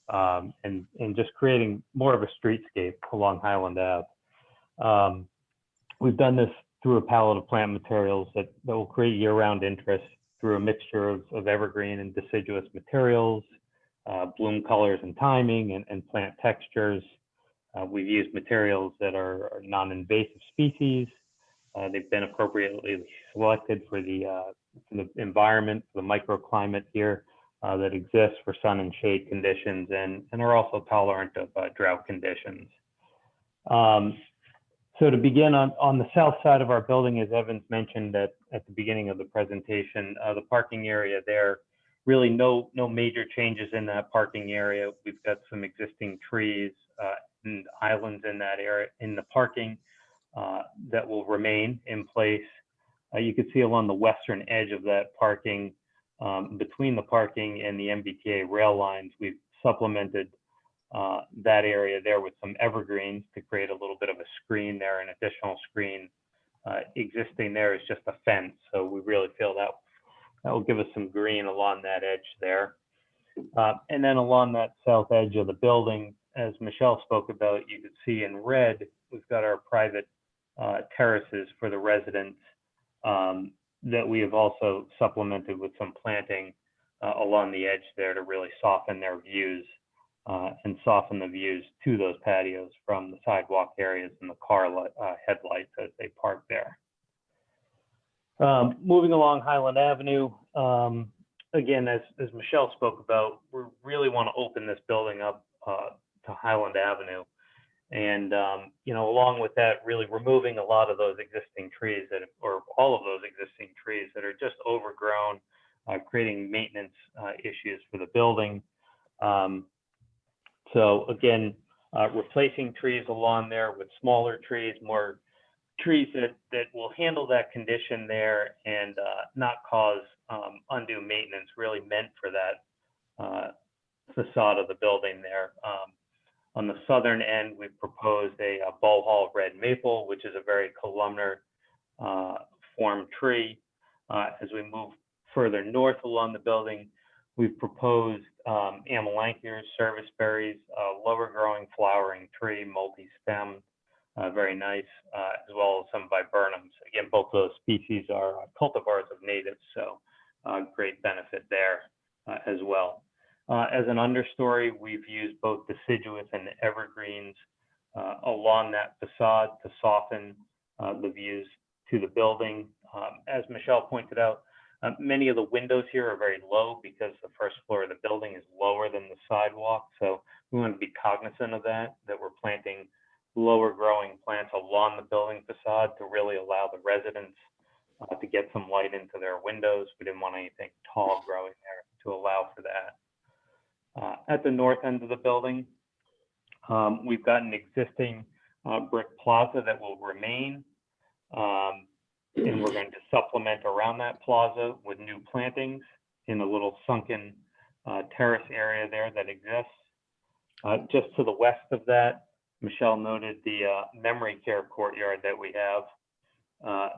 and just creating more of a streetscape along Highland Ave. We've done this through a palette of plant materials that will create year-round interest through a mixture of evergreen and deciduous materials, bloom colors and timing, and plant textures. We've used materials that are non-invasive species. They've been appropriately selected for the environment, for the microclimate here that exists for sun and shade conditions, and are also tolerant of drought conditions. So to begin on the south side of our building, as Evans mentioned at the beginning of the presentation, the parking area there, really no major changes in that parking area. We've got some existing trees and islands in that area, in the parking, that will remain in place. You can see along the western edge of that parking, between the parking and the MBTA rail lines, we've supplemented that area there with some evergreens to create a little bit of a screen there. An additional screen existing there is just a fence. So we really feel that will give us some green along that edge there. And then along that south edge of the building, as Michelle spoke about, you can see in red, we've got our private terraces for the residents that we have also supplemented with some planting along the edge there to really soften their views and soften the views to those patios from the sidewalk areas and the car headlights as they park there. Moving along Highland Avenue, again, as Michelle spoke about, we really want to open this building up to Highland Avenue. And, you know, along with that, really removing a lot of those existing trees or all of those existing trees that are just overgrown, creating maintenance issues for the building. So again, replacing trees along there with smaller trees, more trees that will handle that condition there and not cause undue maintenance, really meant for that facade of the building there. On the southern end, we've proposed a bow hall red maple, which is a very columnar form tree. As we move further north along the building, we've proposed amelanchiers, serviceberries, lower growing flowering tree, multi-stem, very nice, as well as some viburnums. Again, both those species are cultivars of natives, so great benefit there as well. As an understory, we've used both deciduous and evergreens along that facade to soften the views to the building. As Michelle pointed out, many of the windows here are very low because the first floor of the building is lower than the sidewalk. So we want to be cognizant of that we're planting lower growing plants along the building facade to really allow the residents to get some light into their windows. We didn't want anything tall growing there to allow for that. At the north end of the building, we've got an existing brick plaza that will remain. And we're going to supplement around that plaza with new plantings in a little sunken terrace area there that exists. Just to the west of that, Michelle noted the memory care courtyard that we have.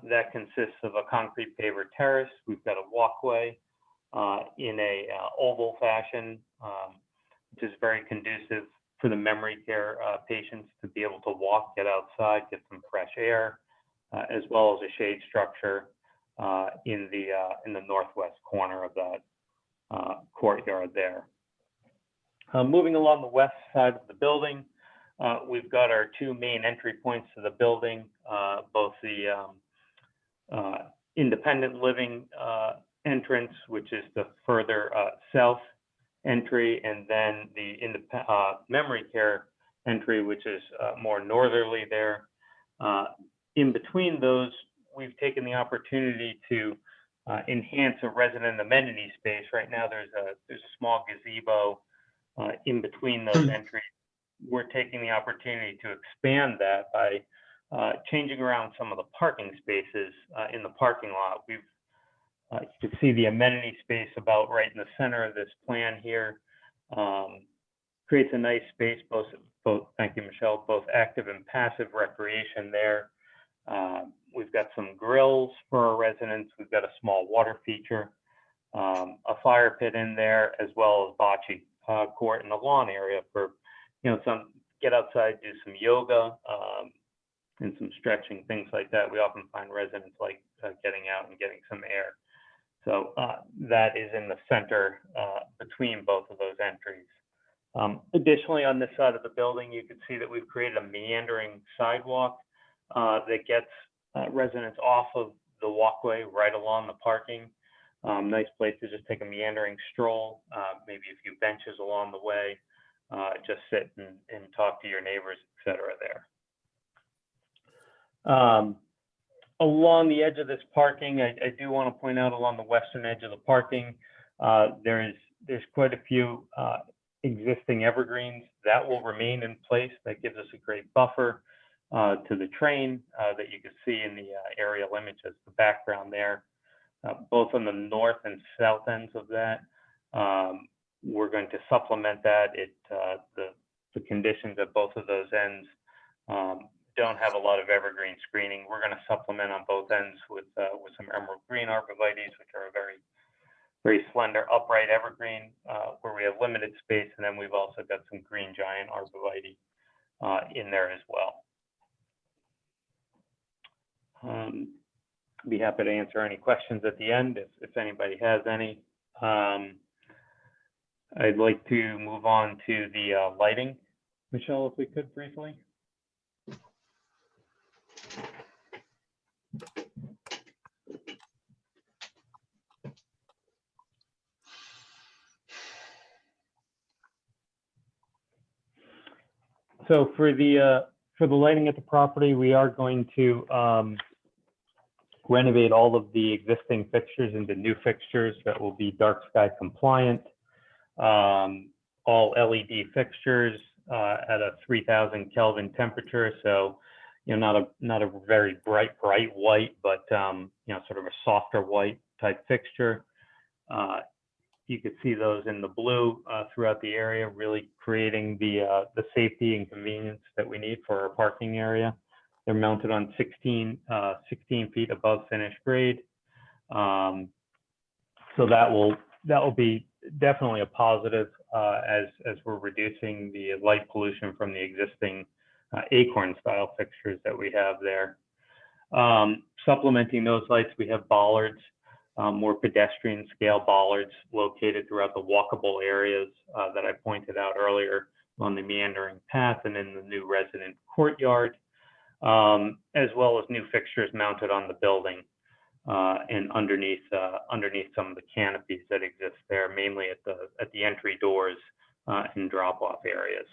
That consists of a concrete paver terrace. We've got a walkway in a oval fashion, which is very conducive for the memory care patients to be able to walk, get outside, get some fresh air, as well as a shade structure in the northwest corner of that courtyard there. Moving along the west side of the building, we've got our two main entry points to the building, both the independent living entrance, which is the further south entry, and then the memory care entry, which is more northerly there. In between those, we've taken the opportunity to enhance a resident amenity space. Right now, there's a small gazebo in between those entries. We're taking the opportunity to expand that by changing around some of the parking spaces in the parking lot. You can see the amenity space about right in the center of this plan here. Creates a nice space, both, thank you, Michelle, both active and passive recreation there. We've got some grills for our residents. We've got a small water feature, a fire pit in there, as well as bocce court and a lawn area for, some get outside, do some yoga and some stretching, things like that. We often find residents like getting out and getting some air. So that is in the center between both of those entries. Additionally, on this side of the building, you can see that we've created a meandering sidewalk that gets residents off of the walkway right along the parking. Nice place to just take a meandering stroll, maybe a few benches along the way, just sit and talk to your neighbors, et cetera there. Along the edge of this parking, I do want to point out along the western edge of the parking, there's quite a few existing evergreens that will remain in place. That gives us a great buffer to the train that you can see in the aerial image as the background there. Both on the north and south ends of that, we're going to supplement that. the conditions at both of those ends don't have a lot of evergreen screening. We're going to supplement on both ends with some emerald green arborvitaes, which are a very slender upright evergreen where we have limited space. And then we've also got some green giant arborvitae in there as well. Be happy to answer any questions at the end if anybody has any. I'd like to move on to the lighting. Michelle, if we could briefly. So for the lighting at the property, we are going to renovate all of the existing fixtures into new fixtures that will be dark sky compliant. All LED fixtures at a 3000 Kelvin temperature. So, you know, not a very bright white, but you know, sort of a softer white type fixture. You could see those in the blue throughout the area, really creating the safety and convenience that we need for our parking area. They're mounted on 16 feet above finished grade. So that will be definitely a positive as we're reducing the light pollution from the existing acorn style fixtures that we have there. Supplementing those lights, we have bollards, more pedestrian scale bollards located throughout the walkable areas that I pointed out earlier on the meandering path and in the new resident courtyard, as well as new fixtures mounted on the building and underneath some of the canopies that exist there, mainly at the entry doors and drop-off areas.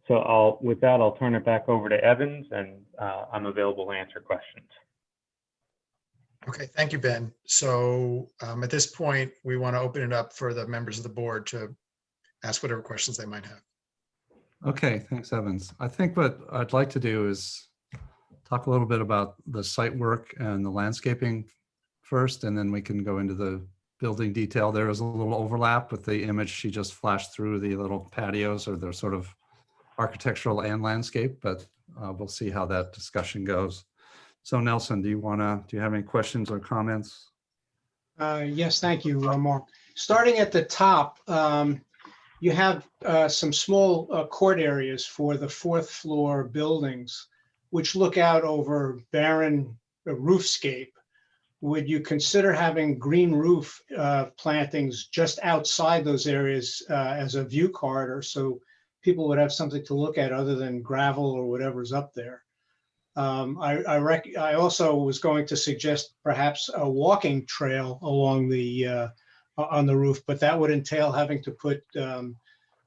So with that, I'll turn it back over to Evans, and I'm available to answer questions. Okay, thank you, Ben. So at this point, we want to open it up for the members of the board to ask whatever questions they might have. Okay, thanks, Evans. I think what I'd like to do is talk a little bit about the site work and the landscaping first, and then we can go into the building detail. There is a little overlap with the image she just flashed through, the little patios, or they're sort of architectural and landscape, but we'll see how that discussion goes. So Nelson, do you have any questions or comments? Yes, thank you, Mark. Starting at the top, you have some small court areas for the fourth floor buildings, which look out over barren roofscape. Would you consider having green roof plantings just outside those areas as a view corridor, so people would have something to look at other than gravel or whatever's up there? I also was going to suggest perhaps a walking trail along the on the roof, but that would entail having to put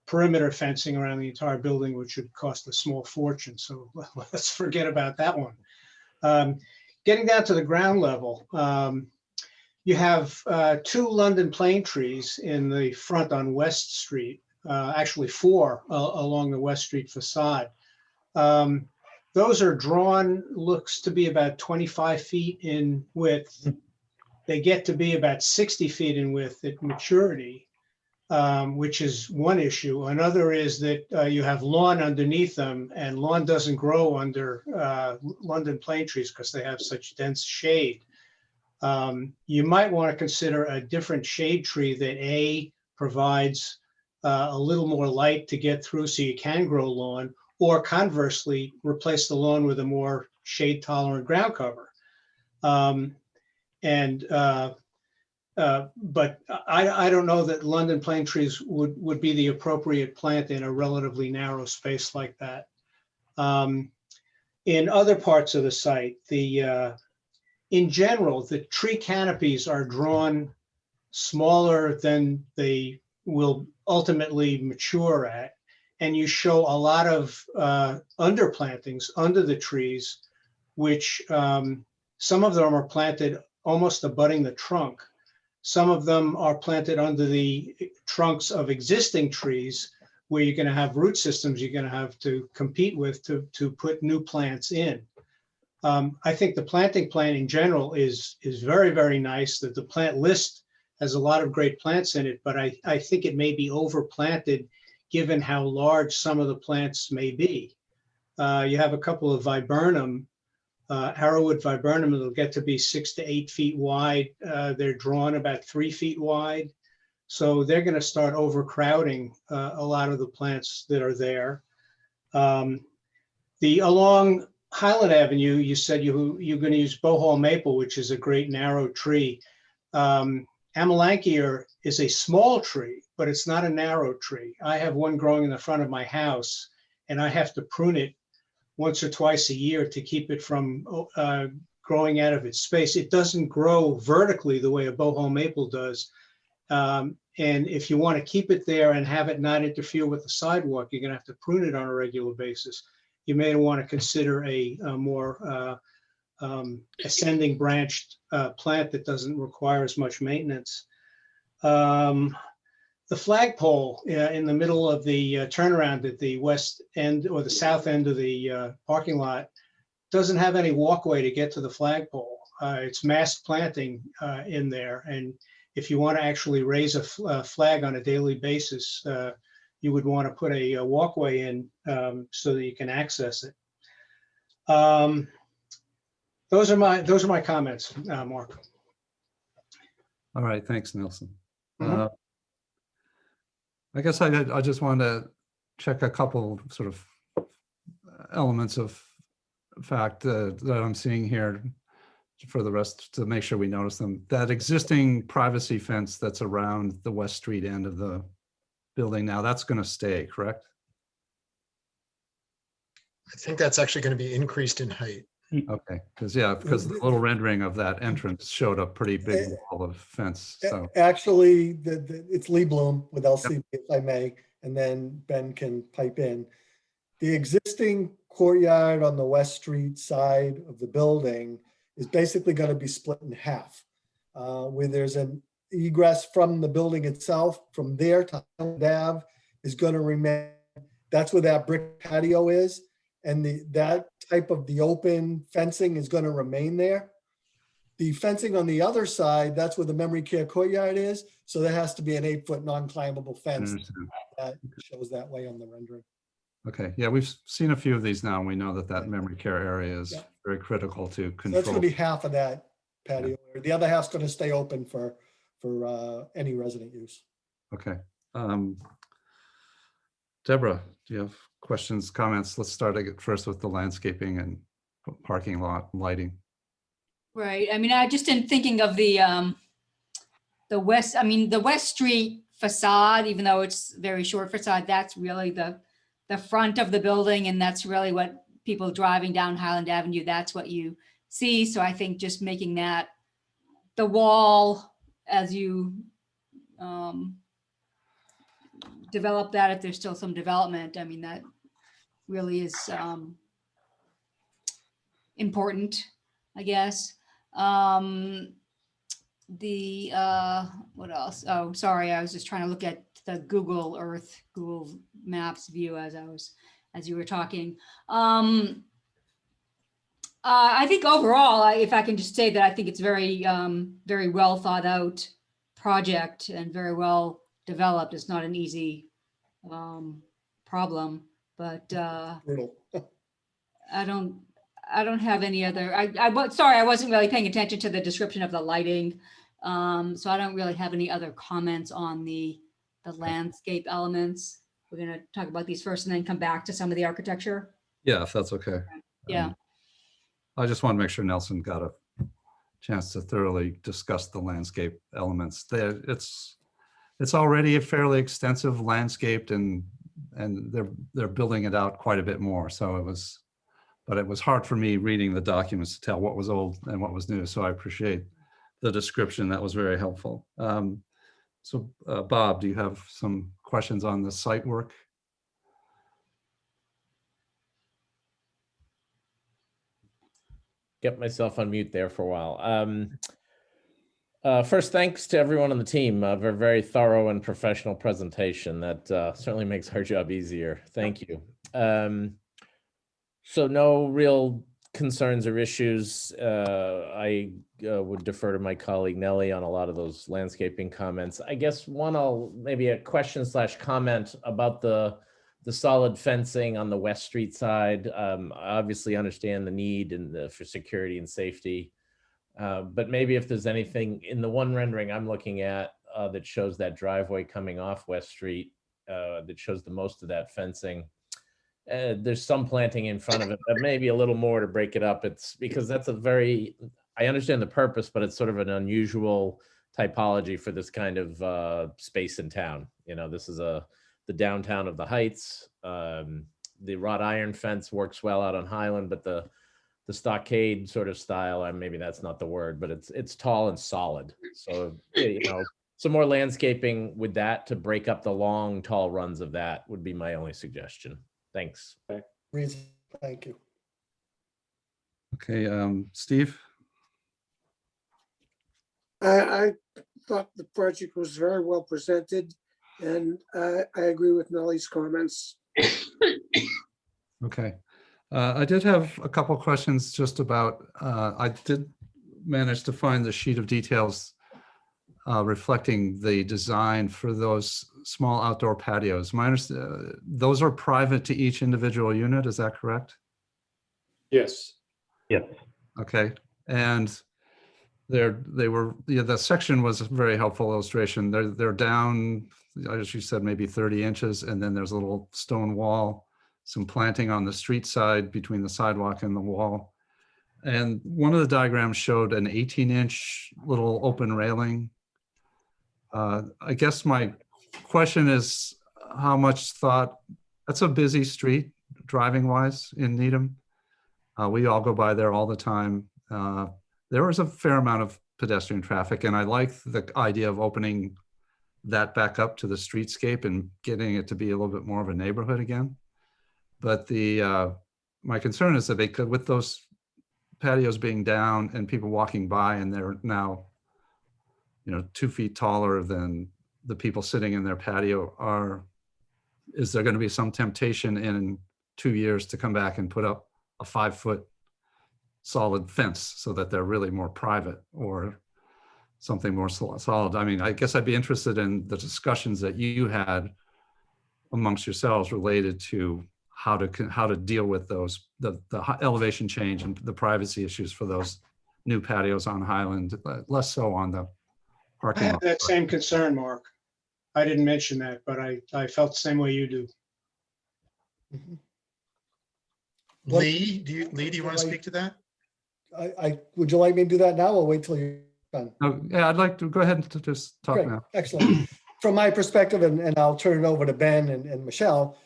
perimeter fencing around the entire building, which would cost a small fortune. So let's forget about that one. Getting down to the ground level, you have 2 London plane trees in the front on West Street, actually 4 along the West Street facade. Those are drawn, looks to be about 25 feet in width. They get to be about 60 feet in width at maturity, which is one issue. Another is that you have lawn underneath them, and lawn doesn't grow under London plane trees because they have such dense shade. You might want to consider a different shade tree that provides a little more light to get through so you can grow lawn, or conversely, replace the lawn with a more shade tolerant ground cover. But I don't know that London plane trees would be the appropriate plant in a relatively narrow space like that. In other parts of the site, in general, the tree canopies are drawn smaller than they will ultimately mature at. And you show a lot of underplantings under the trees, which some of them are planted almost abutting the trunk. Some of them are planted under the trunks of existing trees, where you're going to have root systems you're going to have to compete with to put new plants in. I think the planting plan in general is very, very nice. That the plant list has a lot of great plants in it, but I think it may be overplanted given how large some of the plants may be. You have a couple of viburnum, arrowwood viburnum, that'll get to be 6 to 8 feet wide. They're drawn about 3 feet wide. So they're going to start overcrowding a lot of the plants that are there. Along Highland Avenue, you said you're going to use bohol maple, which is a great narrow tree. Amelanchier is a small tree, but it's not a narrow tree. I have one growing in the front of my house, and I have to prune it once or twice a year to keep it from growing out of its space. It doesn't grow vertically the way a bohol maple does. And if you want to keep it there and have it not interfere with the sidewalk, you're going to have to prune it on a regular basis. You may want to consider a more ascending branched plant that doesn't require as much maintenance. The flagpole in the middle of the turnaround at the west end or the south end of the parking lot doesn't have any walkway to get to the flagpole. It's mass planting in there. And if you want to actually raise a flag on a daily basis, you would want to put a walkway in so that you can access it. Those are my comments, Mark. All right, thanks, Nelson. I guess I just wanted to check a couple sort of elements of fact that I'm seeing here for the rest to make sure we notice them. That existing privacy fence that's around the West Street end of the building now, that's going to stay, correct? I think that's actually going to be increased in height. Okay, because the little rendering of that entrance showed a pretty big wall of fence. So actually, it's Lee Bloom with LCB, if I may, and then Ben can pipe in. The existing courtyard on the West Street side of the building is basically going to be split in half, where there's an egress from the building itself. From there to Highland Ave is going to remain. That's where that brick patio is. And that type of the open fencing is going to remain there. The fencing on the other side, that's where the memory care courtyard is. So there has to be an 8-foot non-climbable fence that shows that way on the rendering. Okay, yeah, we've seen a few of these now, and we know that memory care area is very critical to control. So that's going to be half of that patio. Yeah. The other half's going to stay open for any resident use. Okay. Deborah, do you have questions, comments? Let's start first with the landscaping and parking lot lighting. Right. I mean, I just in thinking of the West Street facade, even though it's very short facade, that's really the front of the building. And that's really what people driving down Highland Avenue, that's what you see. So I think just making that the wall as you develop that, if there's still some development, I mean, that really is important, I guess. What else? Oh, sorry, I was just trying to look at the Google Maps view as you were talking. I think overall, if I can just say that I think it's very well thought out project and very well developed. It's not an easy problem, but I don't have any other. Sorry, I wasn't really paying attention to the description of the lighting, so I don't really have any other comments on the landscape elements. We're going to talk about these first and then come back to some of the architecture. Yeah, if that's okay. Yeah. I just want to make sure Nelson got a chance to thoroughly discuss the landscape elements. It's already a fairly extensive landscaped, and they're building it out quite a bit more. So it was hard for me reading the documents to tell what was old and what was new. So I appreciate the description. That was very helpful. So Bob, do you have some questions on the site work? Get myself on mute there for a while. First, thanks to everyone on the team for a very thorough and professional presentation. That certainly makes our job easier. Thank you. So no real concerns or issues, I would defer to my colleague Nellie on a lot of those landscaping comments. I guess maybe a question / comment about the solid fencing on the West Street side. I obviously understand the need for security and safety. But maybe if there's anything in the one rendering I'm looking at that shows that driveway coming off West Street, that shows the most of that fencing. There's some planting in front of it, but maybe a little more to break it up. It's because that's I understand the purpose, but it's sort of an unusual typology for this kind of space in town. You know, this is the downtown of the Heights. The wrought iron fence works well out on Highland, but the stockade sort of style, maybe that's not the word, but it's tall and solid. So, you know, some more landscaping with that to break up the long, tall runs of that would be my only suggestion. Thanks. Thank you. Okay, Steve? I thought the project was very well presented, and I agree with Nellie's comments. Okay. I did have a couple questions just about, I did manage to find the sheet of details reflecting the design for those small outdoor patios. Those are private to each individual unit, is that correct? Yes. Yes. Okay. And the section was a very helpful illustration. They're down, as you said, maybe 30 inches, and then there's a little stone wall, some planting on the street side between the sidewalk and the wall. And one of the diagrams showed an 18-inch little open railing. I guess my question is how much thought, that's a busy street driving wise in Needham. We all go by there all the time. There was a fair amount of pedestrian traffic, and I like the idea of opening that back up to the streetscape and getting it to be a little bit more of a neighborhood again. But my concern is that they could, with those patios being down and people walking by, and they're now, 2 feet taller than the people sitting in their patio, is there going to be some temptation in 2 years to come back and put up a 5-foot solid fence so that they're really more private or something more solid? I mean, I guess I'd be interested in the discussions that you had amongst yourselves related to how to deal with those, the elevation change and the privacy issues for those new patios on Highland, less so on the I parking have lot. that same concern, Mark. I didn't mention that, but I felt the same way you do. Lee, do you want to speak to that? Would you like me to do that now or wait till you're done? Yeah, I'd like to go ahead and just talk Great, now. excellent. From my perspective, and I'll turn it over to Ben and Michelle.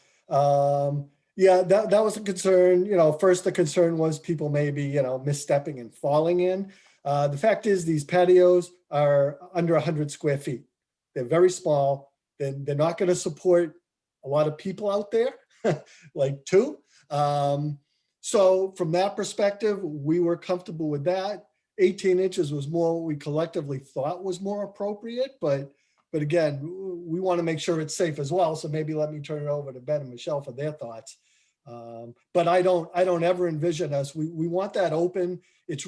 Yeah, that was a concern. First the concern was people maybe, misstepping and falling in. The fact is these patios are under 100 square feet. They're very small. They're not going to support a lot of people out there, like 2. So from that perspective, we were comfortable with that. 18 inches was more what we collectively thought was more appropriate, but again, we want to make sure it's safe as well. So maybe let me turn it over to Ben and Michelle for their thoughts. But I don't ever envision us. We want that open. It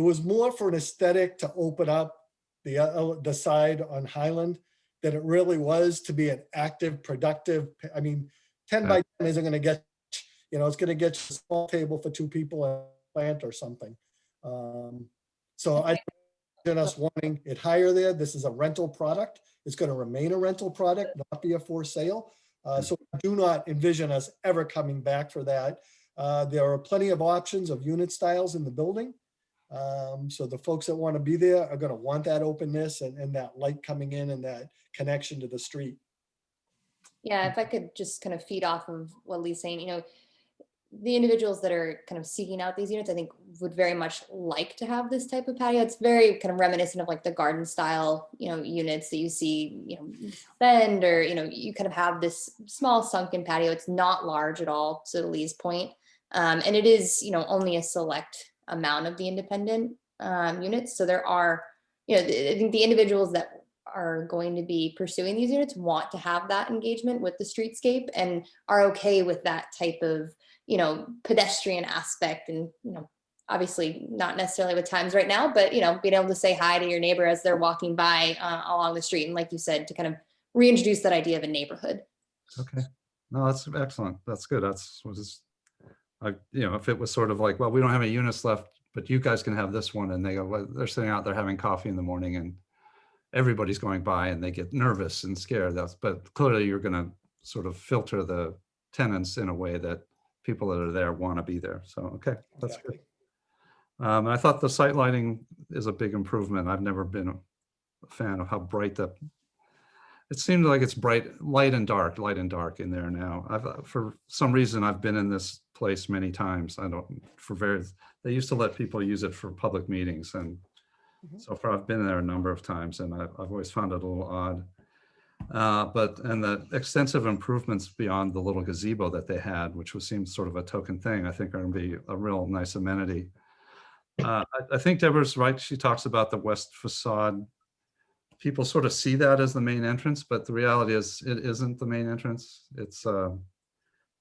was more for an aesthetic to open up the side on Highland than it really was to be an active, productive. I mean, 10 by 10 isn't going to get, it's going to get you a small table for 2 people and a plant or something. So I don't us wanting it higher there. This is a rental product. It's going to remain a rental product, not be a for sale. So I do not envision us ever coming back for that. There are plenty of options of unit styles in the building. So the folks that want to be there are going to want that openness and that light coming in and that connection to the street. Yeah, if I could just kind of feed off of what Lee's saying, the individuals that are kind of seeking out these units, I think would very much like to have this type of patio. It's very kind of reminiscent of like the garden style, units that you see, Bend, or, you kind of have this small sunken patio. It's not large at all, to Lee's point. And it is, only a select amount of the independent units. So there are, I think the individuals that are going to be pursuing these units want to have that engagement with the streetscape and are okay with that type of, pedestrian aspect and, obviously not necessarily with times right now, but, being able to say hi to your neighbor as they're walking by along the street. And like you said, to kind of reintroduce that idea of a neighborhood. Okay. No, that's excellent. That's good. That's what is, if it was sort of like, well, we don't have any units left, but you guys can have this one. And they go, well, they're sitting out there having coffee in the morning and everybody's going by and they get nervous and scared. But clearly you're going to sort of filter the tenants in a way that people that are there want to be there. So, okay, that's good. And I thought the site lighting is a big improvement. I've never been a fan of how bright it seemed like it's bright, light and dark in there now. For some reason, I've been in this place many times. They used to let people use it for public meetings. And so far I've been there a number of times and I've always found it a little odd. And the extensive improvements beyond the little gazebo that they had, which seems sort of a token thing, I think are going to be a real nice amenity. I think Deborah's right. She talks about the west facade. People sort of see that as the main entrance, but the reality is it isn't the main entrance. It's, I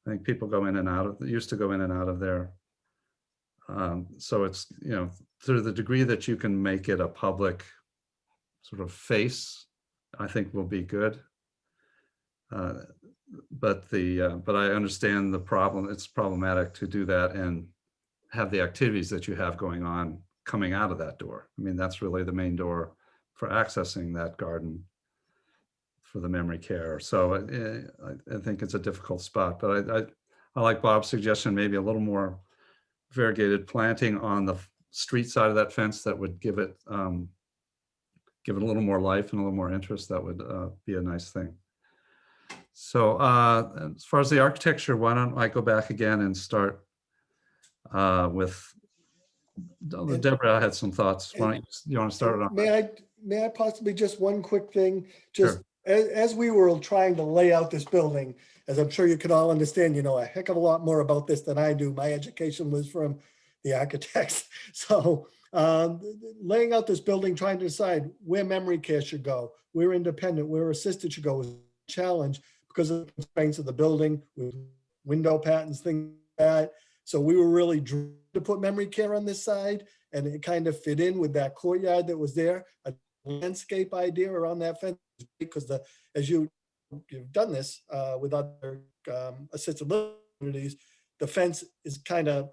think people go in and out used to go in and out of there. So it's, to the degree that you can make it a public sort of face, I think will be good. But I understand the problem. It's problematic to do that and have the activities that you have going on coming out of that door. I mean, that's really the main door for accessing that garden for the memory care. So I think it's a difficult spot, but I like Bob's suggestion, maybe a little more variegated planting on the street side of that fence that would give it a little more life and a little more interest. That would be a nice thing. So as far as the architecture, why don't I go back again and start with Deborah had some thoughts. Why don't you want to start it off? May I possibly just one quick thing? Just sure. As we were trying to lay out this building, as I'm sure you can all understand, a heck of a lot more about this than I do. My education was from the architects. So laying out this building, trying to decide where memory care should go, where independent, where assisted should go was a challenge because of the constraints of the building with window patterns, things like that. So we were really driven to put memory care on this side, and it kind of fit in with that courtyard that was there. A landscape idea around that fence, because as you've done this with other assisted living communities, the fence is kind of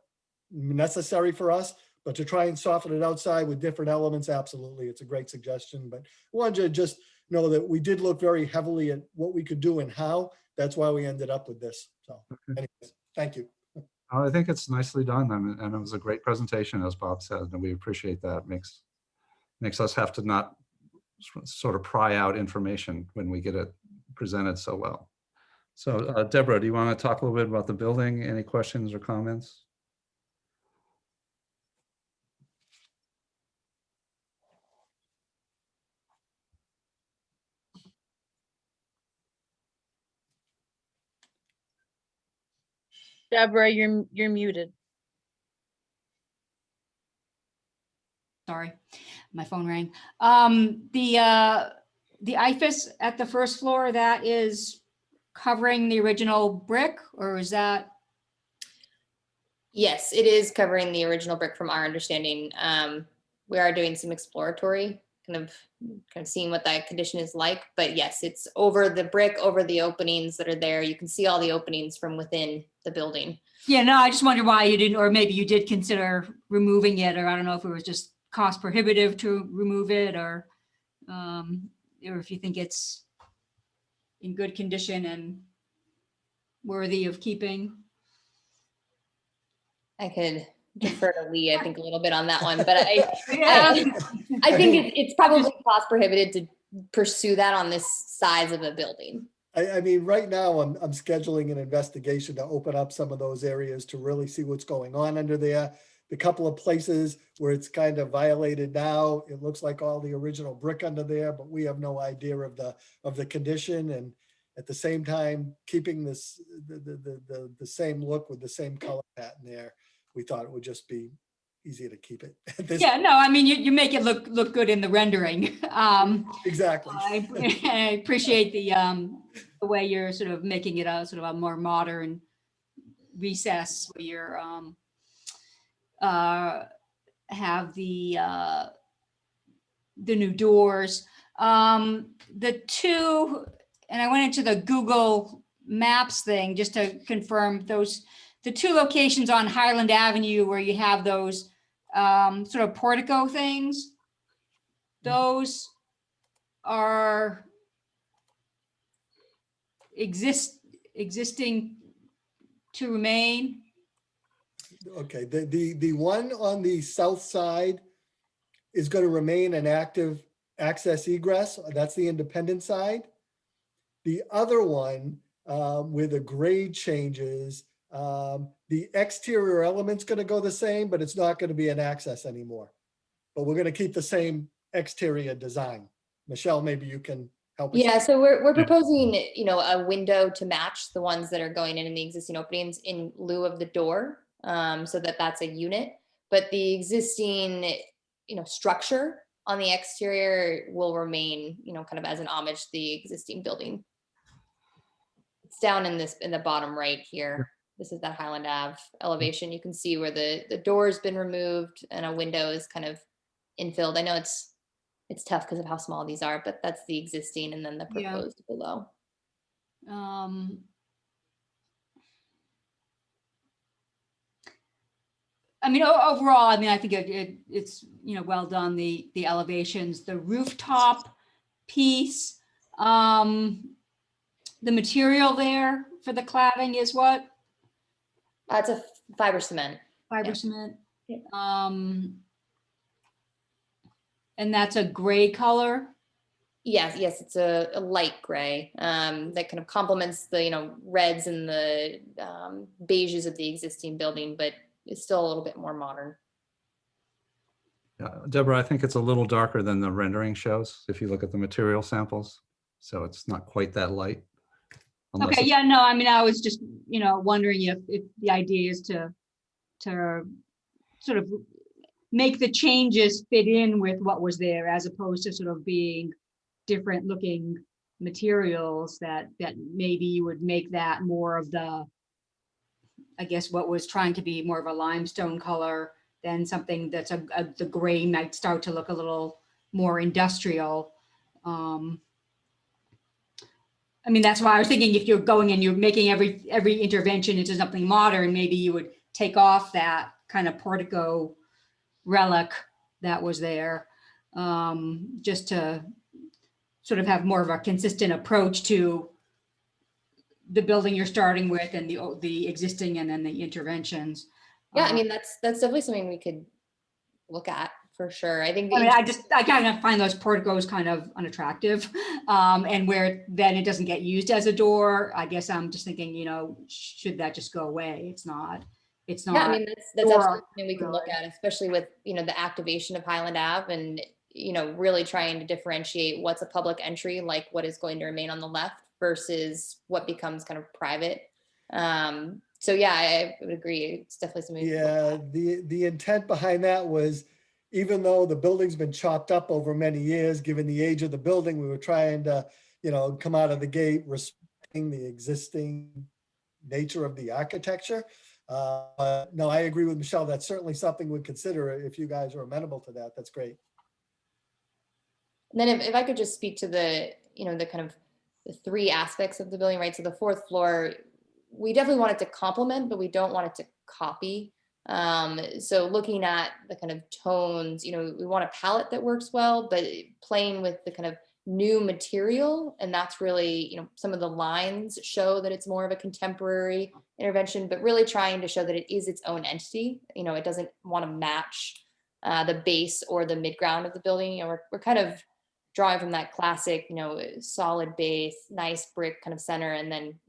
necessary for us, but to try and soften it outside with different elements, absolutely, it's a great suggestion. But I wanted you to just know that we did look very heavily at what we could do and how. That's why we ended up with this. So anyways, thank you. I think it's nicely done. And it was a great presentation, as Bob said, and we appreciate that. Makes us have to not sort of pry out information when we get it presented so well. So Deborah, do you want to talk a little bit about the building? Any questions or comments? Deborah, you're muted. Sorry, my phone rang. The IFAS at the first floor, that is covering the original brick, or is that? Yes, it is covering the original brick from our understanding. We are doing some exploratory, kind of seeing what that condition is like. But yes, it's over the brick, over the openings that are there. You can see all the openings from within the building. Yeah, no, I just wondered why you didn't, or maybe you did consider removing it, or I don't know if it was just cost prohibitive to remove it, or if you think it's in good condition and worthy of keeping. I could defer to Lee, I think, a little bit on that one, but I think it's probably cost prohibitive to pursue that on this size of a building. I mean, right now I'm scheduling an investigation to open up some of those areas to really see what's going on under there. The couple of places where it's kind of violated now, it looks like all the original brick under there, but we have no idea of the condition. And at the same time, keeping this the same look with the same color pattern there, we thought it would just be easier to keep it. Yeah, no, I mean, you make it look good in the rendering. Exactly. I appreciate the way you're sort of making it a sort of a more modern recess where you're, have the new doors. The two, and I went into the Google Maps thing just to confirm those, the two locations on Highland Avenue where you have those sort of portico things. Those are existing to remain. Okay, the one on the south side is going to remain an active access egress. That's the independent side. The other one where the grade changes, the exterior element's going to go the same, but it's not going to be an access anymore. But we're going to keep the same exterior design. Michelle, maybe you can help us. Yeah, so we're proposing, a window to match the ones that are going in the existing openings in lieu of the door, so that's a unit. But the existing, structure on the exterior will remain, kind of as an homage to the existing building. It's down in the bottom right here. This is that Highland Ave elevation. You can see where the door's been removed and a window is kind of infilled. I know it's tough because of how small these are, but that's the existing and then the proposed below. I mean, overall, I think it's, well done, the elevations, the rooftop piece, the material there for the cladding is what? It's a fiber cement. Fiber cement. And that's a gray color? Yes, it's a light gray that kind of complements the, reds and the beiges of the existing building, but it's still a little bit more modern. Deborah, I think it's a little darker than the rendering shows if you look at the material samples. So it's not quite that light. Okay, yeah, no, I was just, wondering if the idea is to sort of make the changes fit in with what was there as opposed to sort of being different looking materials that maybe you would make that more of the, I guess, what was trying to be more of a limestone color than something that's the gray might start to look a little more industrial. That's why I was thinking if you're going and you're making every intervention into something modern, maybe you would take off that kind of portico relic that was there, just to sort of have more of a consistent approach to the building you're starting with and the existing and then the interventions. Yeah, that's definitely something we could look at for sure. I think I kind of find those porticos kind of unattractive, and where then it doesn't get used as a door. I guess I'm just thinking, should that just go away? It's not. Yeah, that's absolutely something we can look at, especially with the activation of Highland Ave and really trying to differentiate what's a public entry, like what is going to remain on the left versus what becomes kind of private. So yeah, I would agree. It's definitely something. Yeah, the intent behind that was, even though the building's been chopped up over many years, given the age of the building, we were trying to, come out of the gate respecting the existing nature of the architecture. No, I agree with Michelle. That's certainly something we'd consider if you guys are amenable to that. That's great. And then if I could just speak to the, the kind of the three aspects of the building, right? So the fourth floor, we definitely want it to complement, but we don't want it to copy. So looking at the kind of tones, we want a palette that works well, but playing with the kind of new material. And that's really, some of the lines show that it's more of a contemporary intervention, but really trying to show that it is its own entity. It doesn't want to match the base or the midground of the building. We're kind of drawing from that classic, solid base, nice brick kind of center, and then,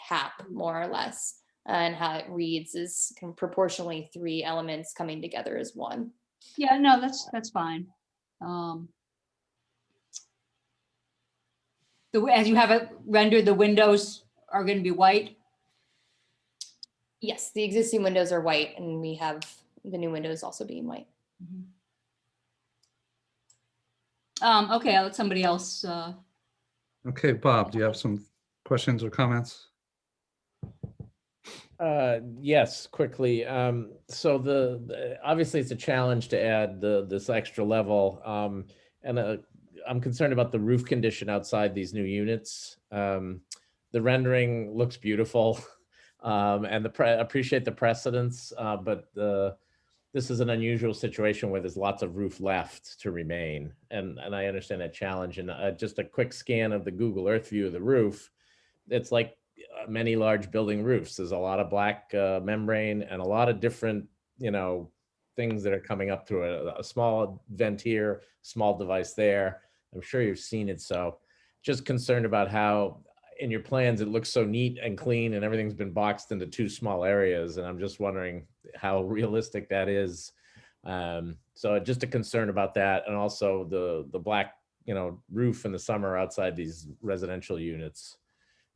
cap more or less. And how it reads is kind of proportionally three elements coming together as one. Yeah, no, that's fine. As you have it rendered, the windows are going to be white. Yes, the existing windows are white, and we have the new windows also being white. Okay, I'll let somebody else. Okay, Bob, do you have some questions or comments? Yes, quickly. So obviously it's a challenge to add this extra level. And I'm concerned about the roof condition outside these new units. The rendering looks beautiful. And appreciate the precedence, but this is an unusual situation where there's lots of roof left to remain. And I understand that challenge. And just a quick scan of the Google Earth view of the roof, it's like many large building roofs. There's a lot of black membrane and a lot of different, things that are coming up through a small vent here, small device there. I'm sure you've seen it. So just concerned about how in your plans, it looks so neat and clean and everything's been boxed into 2 small areas. And I'm just wondering how realistic that is. So just a concern about that. And also the black, roof in the summer outside these residential units.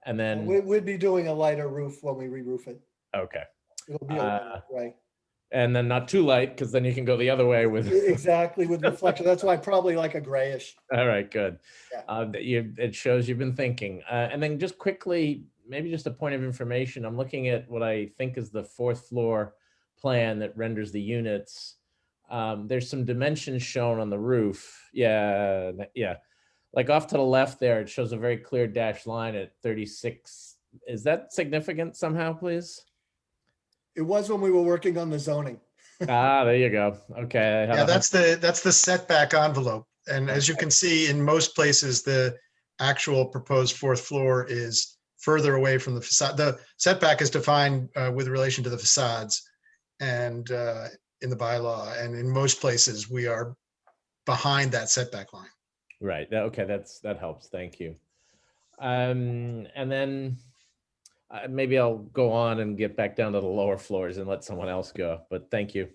And then, We'd be doing a lighter roof when we re-roof it. okay. It'll be a lighter gray. And then not too light, because then you can go the other way with. Exactly, with reflection. That's why probably like a grayish. All right, good. Yeah. It shows you've been thinking. And then just quickly, maybe just a point of information. I'm looking at what I think is the 4th floor plan that renders the units. There's some dimensions shown on the roof. Yeah. Like off to the left there, it shows a very clear dashed line at 36. Is that significant somehow, please? It was when we were working on the zoning. There you go. Okay. Yeah, that's the setback envelope. And as you can see, in most places, the actual proposed 4th floor is further away from the facade. The setback is defined with relation to the facades and in the bylaw. And in most places, we are behind that setback line. Right. Okay. That helps. Thank you. And then maybe I'll go on and get back down to the lower floors and let someone else go. But thank you.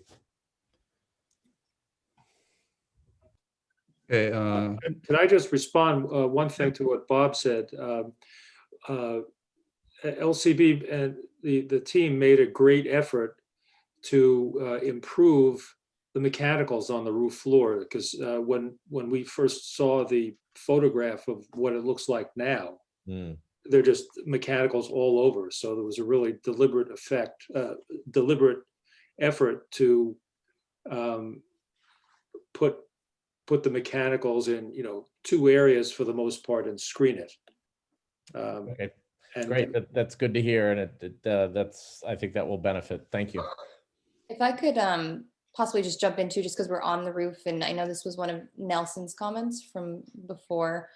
Okay. Can I just respond one thing to what Bob said? LCB and the team made a great effort to improve the mechanicals on the roof floor, because when we first saw the photograph of what it looks like now, they're just mechanicals all over. So there was a really deliberate effort to put the mechanicals in 2 areas for the most part and screen it. Okay. And great. That's good to hear. And I think that will benefit. Thank you. If I could possibly just jump into, just because we're on the roof, and I know this was one of Nelson's comments from before.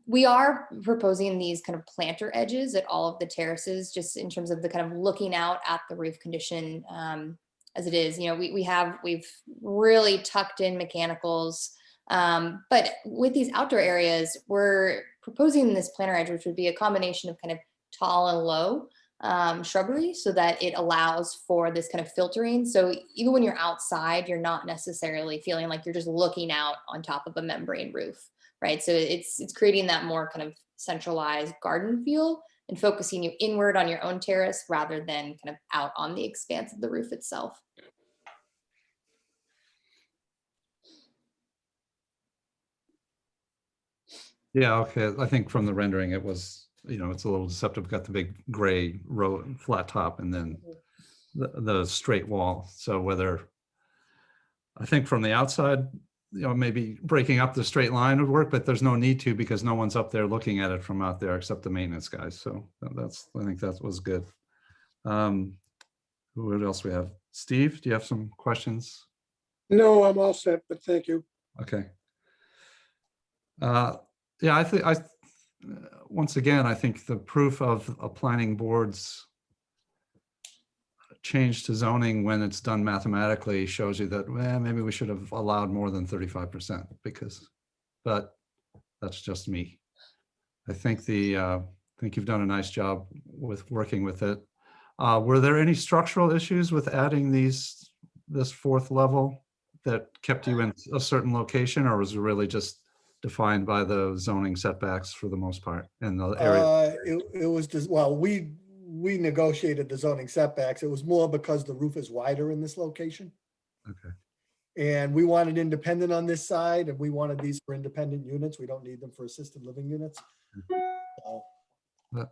We are proposing these kind of planter edges at all of the terraces, just in terms of the kind of looking out at the roof condition as it is. We've really tucked in mechanicals, but with these outdoor areas, we're proposing this planter edge, which would be a combination of kind of tall and low shrubbery, so that it allows for this kind of filtering. So even when you're outside, you're not necessarily feeling like you're just looking out on top of a membrane roof, right? So it's creating that more kind of centralized garden feel and focusing you inward on your own terrace rather than kind of out on the expanse of the roof itself. Yeah, okay. I think from the rendering, it was, it's a little deceptive. Got the big gray flat top and then the straight wall. So I think from the outside, maybe breaking up the straight line would work, but there's no need to, because no one's up there looking at it from out there except the maintenance guys. So I think that was good. What else we have? Steve, do you have some questions? No, I'm all set, but thank you. Okay. Yeah, I think once again, I think the proof of a planning board's change to zoning when it's done mathematically shows you that, well, maybe we should have allowed more than 35% but that's just me. I think you've done a nice job with working with it. Were there any structural issues with adding this 4th level that kept you in a certain location, or was it really just defined by the zoning setbacks for the most part in the area? It was just, well, we negotiated the zoning setbacks. It was more because the roof is wider in this location. Okay. And we wanted independent on this side, and we wanted these for independent units. We don't need them for assisted living units. So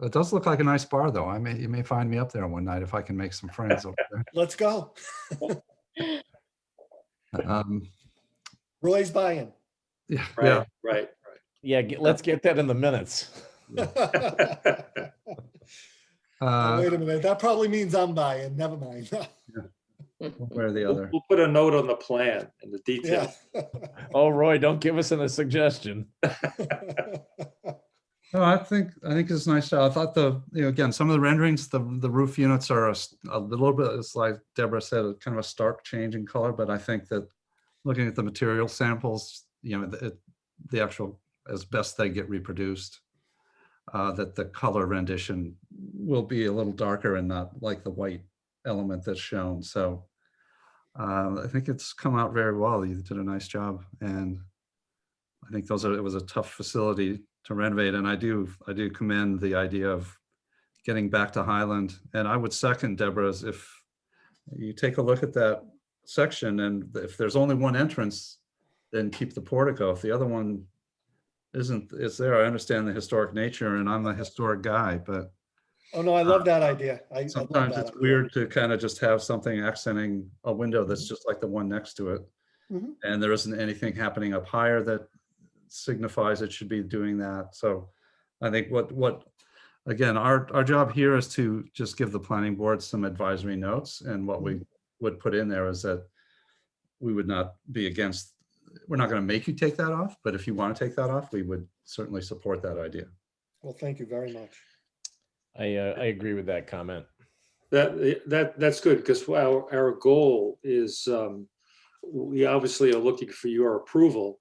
It does look like a nice bar, though. You may find me up there one night if I can make some friends over there. Let's go. Roy's buying. Yeah, Right, right. Yeah, let's get that in the minutes. Oh, wait a minute, that probably means I'm buying, never mind. one way or the other. We'll put a note on the plan and the details. Yeah. Oh, Roy, don't give us a suggestion. No, I think it's a nice job. I thought again, some of the renderings, the roof units are a little bit, it's like Deborah said, kind of a stark change in color, but I think that looking at the material samples, the actual, as best they get reproduced, that the color rendition will be a little darker and not like the white element that's shown. So I think it's come out very well. You did a nice job. And I think it was a tough facility to renovate. And I do commend the idea of getting back to Highland. And I would second Deborah's, if you take a look at that section, and if there's only one entrance, then keep the portico. If the other one is there, I understand the historic nature, and I'm a historic guy, but Oh, no, I love that idea. I love sometimes that it's idea. weird to kind of just have something accenting a window that's just like the one next to it. Mhm. And there isn't anything happening up higher that signifies it should be doing that. So I think again, our job here is to just give the planning board some advisory notes, and what we would put in there is that we would not be against, we're not going to make you take that off, but if you want to take that off, we would certainly support that idea. Well, thank you very much. I agree with that comment. That's good, because our goal is, we obviously are looking for your approval.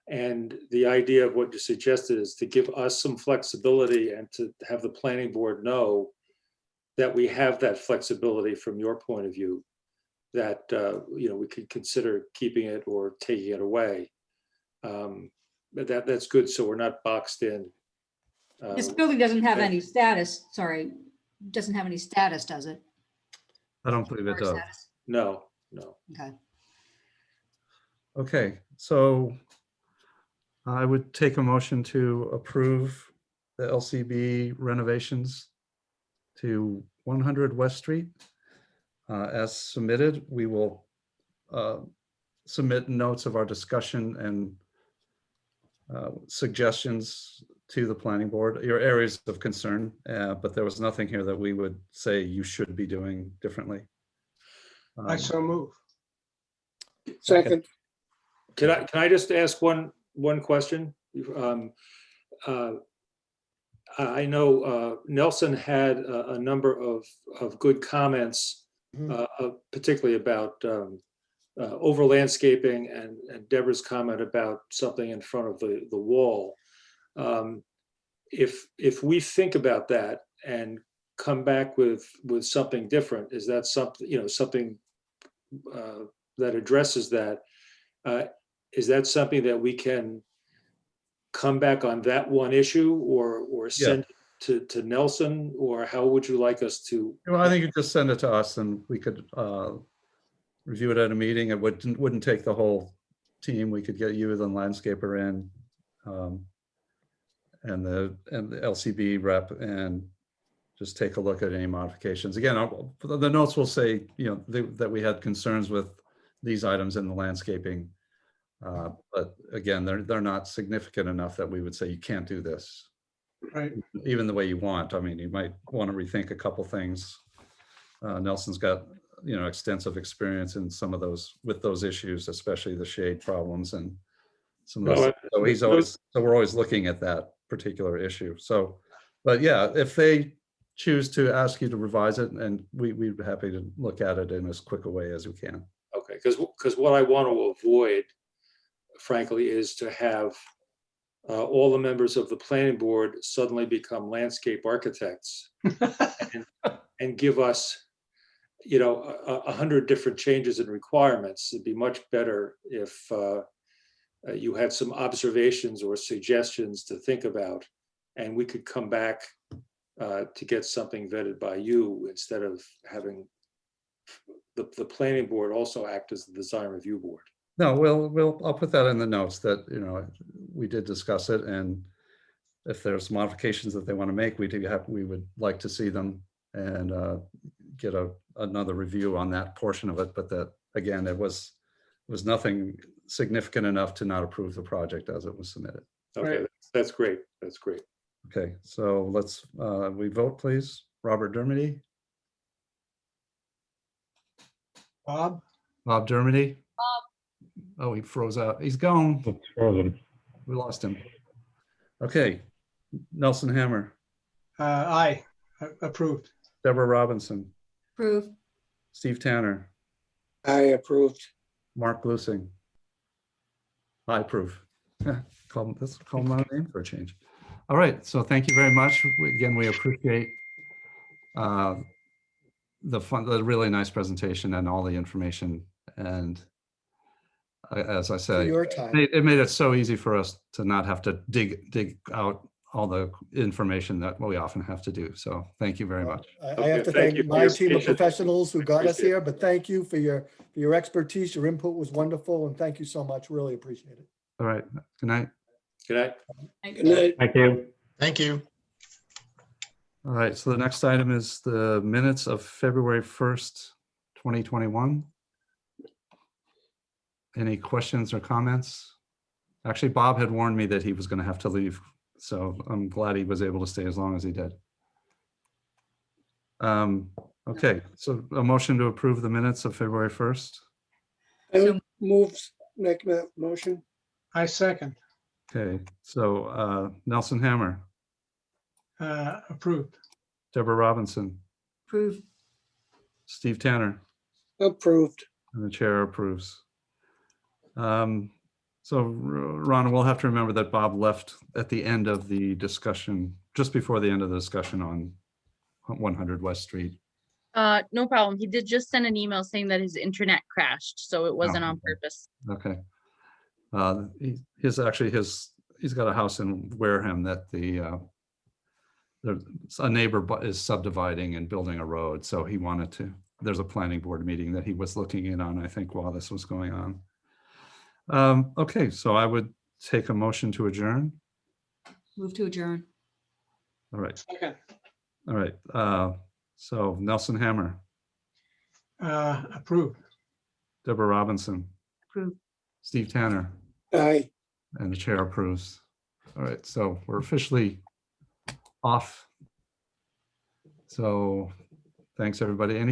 And the idea of what you suggested is to give us some flexibility and to have the planning board know that we have that flexibility from your point of view, that we could consider keeping it or taking it away. But that's good, so we're not boxed in. This building doesn't have any status, doesn't have any status, does it? I don't believe it does. Status? No. Okay. Okay, so I would take a motion to approve the LCB renovations to 100 West Street. As submitted, we will submit notes of our discussion and suggestions to the planning board, your areas of concern, but there was nothing here that we would say you should be doing differently. I so move. Second. Can I just ask one question? I know Nelson had a number of good comments, particularly about over landscaping, and Deborah's comment about something in front of the wall. If we think about that and come back with something different, is that something, something that addresses that? Is that something that we can come back on that one issue, or send it to Nelson, or how would you like us to? Well, I think you just send it to us and we could review it at a meeting. It wouldn't take the whole team. We could get you as a landscaper in, and the LCB rep, and just take a look at any modifications. Again, the notes will say, that we had concerns with these items in the landscaping. But again, they're not significant enough that we would say you can't do this. Right. Even the way you want. I mean, you might want to rethink a couple things. Nelson's got, extensive experience in some of with those issues, especially the shade problems and some of those. So we're always looking at that particular issue. So, but yeah, if they choose to ask you to revise it, and we'd be happy to look at it in as quick a way as we can. Okay, because what I want to avoid, frankly, is to have all the members of the planning board suddenly become landscape architects and give us, 100 different changes and requirements. It'd be much better if you had some observations or suggestions to think about, and we could come back to get something vetted by you, instead of having the planning board also act as the design review board. No, I'll put that in the notes that, we did discuss it, and if there's modifications that they want to make, we would like to see them and get another review on that portion of it. But that, again, it was nothing significant enough to not approve the project as it was submitted. Okay, that's great. That's great. Okay, so let's, we vote, please. Robert Dermody, Bob, Bob Dermody. Oh, he froze out. He's gone. It's frozen. We lost him. Okay, Nelson Hammer, aye, approved. Deborah Robinson, Approve. Steve Tanner, I approved. Mark Lusing. I approve. Let's call him my name for a change. All right, so thank you very much. Again, we appreciate the really nice presentation and all the information. And as I For say, your time. it made it so easy for us to not have to dig out all the information that we often have to do. So thank you very much. I Okay, have to thank you thank for my your team of patience. professionals who got us Appreciate it. here, but thank you for your expertise. Your input was wonderful, and thank you so much. Really appreciate it. All right, good night. Good night. Good night. Thank you. Thank you. All right, so the next item is the minutes of February 1st, 2021. Any questions or comments? Actually, Bob had warned me that he was going to have to leave, so I'm glad he was able to stay as long as he did. Okay, so a motion to approve the minutes of February 1st. I make that motion. I second, Okay, so Nelson Hammer, approved. Deborah Robinson, Approve. Steve Tanner, Approved. and the chair approves. So Ron, we'll have to remember that Bob left at the end of the discussion, just before the end of the discussion on 100 West Street. No problem. He did just send an email saying that his internet crashed, so it wasn't on purpose. Okay. He's got a house in Wareham that a neighbor is subdividing and building a road. So he wanted to, there's a planning board meeting that he was looking in on, I think, while this was going on. Okay, so I would take a motion to adjourn. Move to adjourn. All right. Second, All right. So Nelson Hammer, approved. Deborah Robinson, Approve. Steve Tanner, Aye. and the chair approves. All right, so we're officially off. So thanks, everybody. Any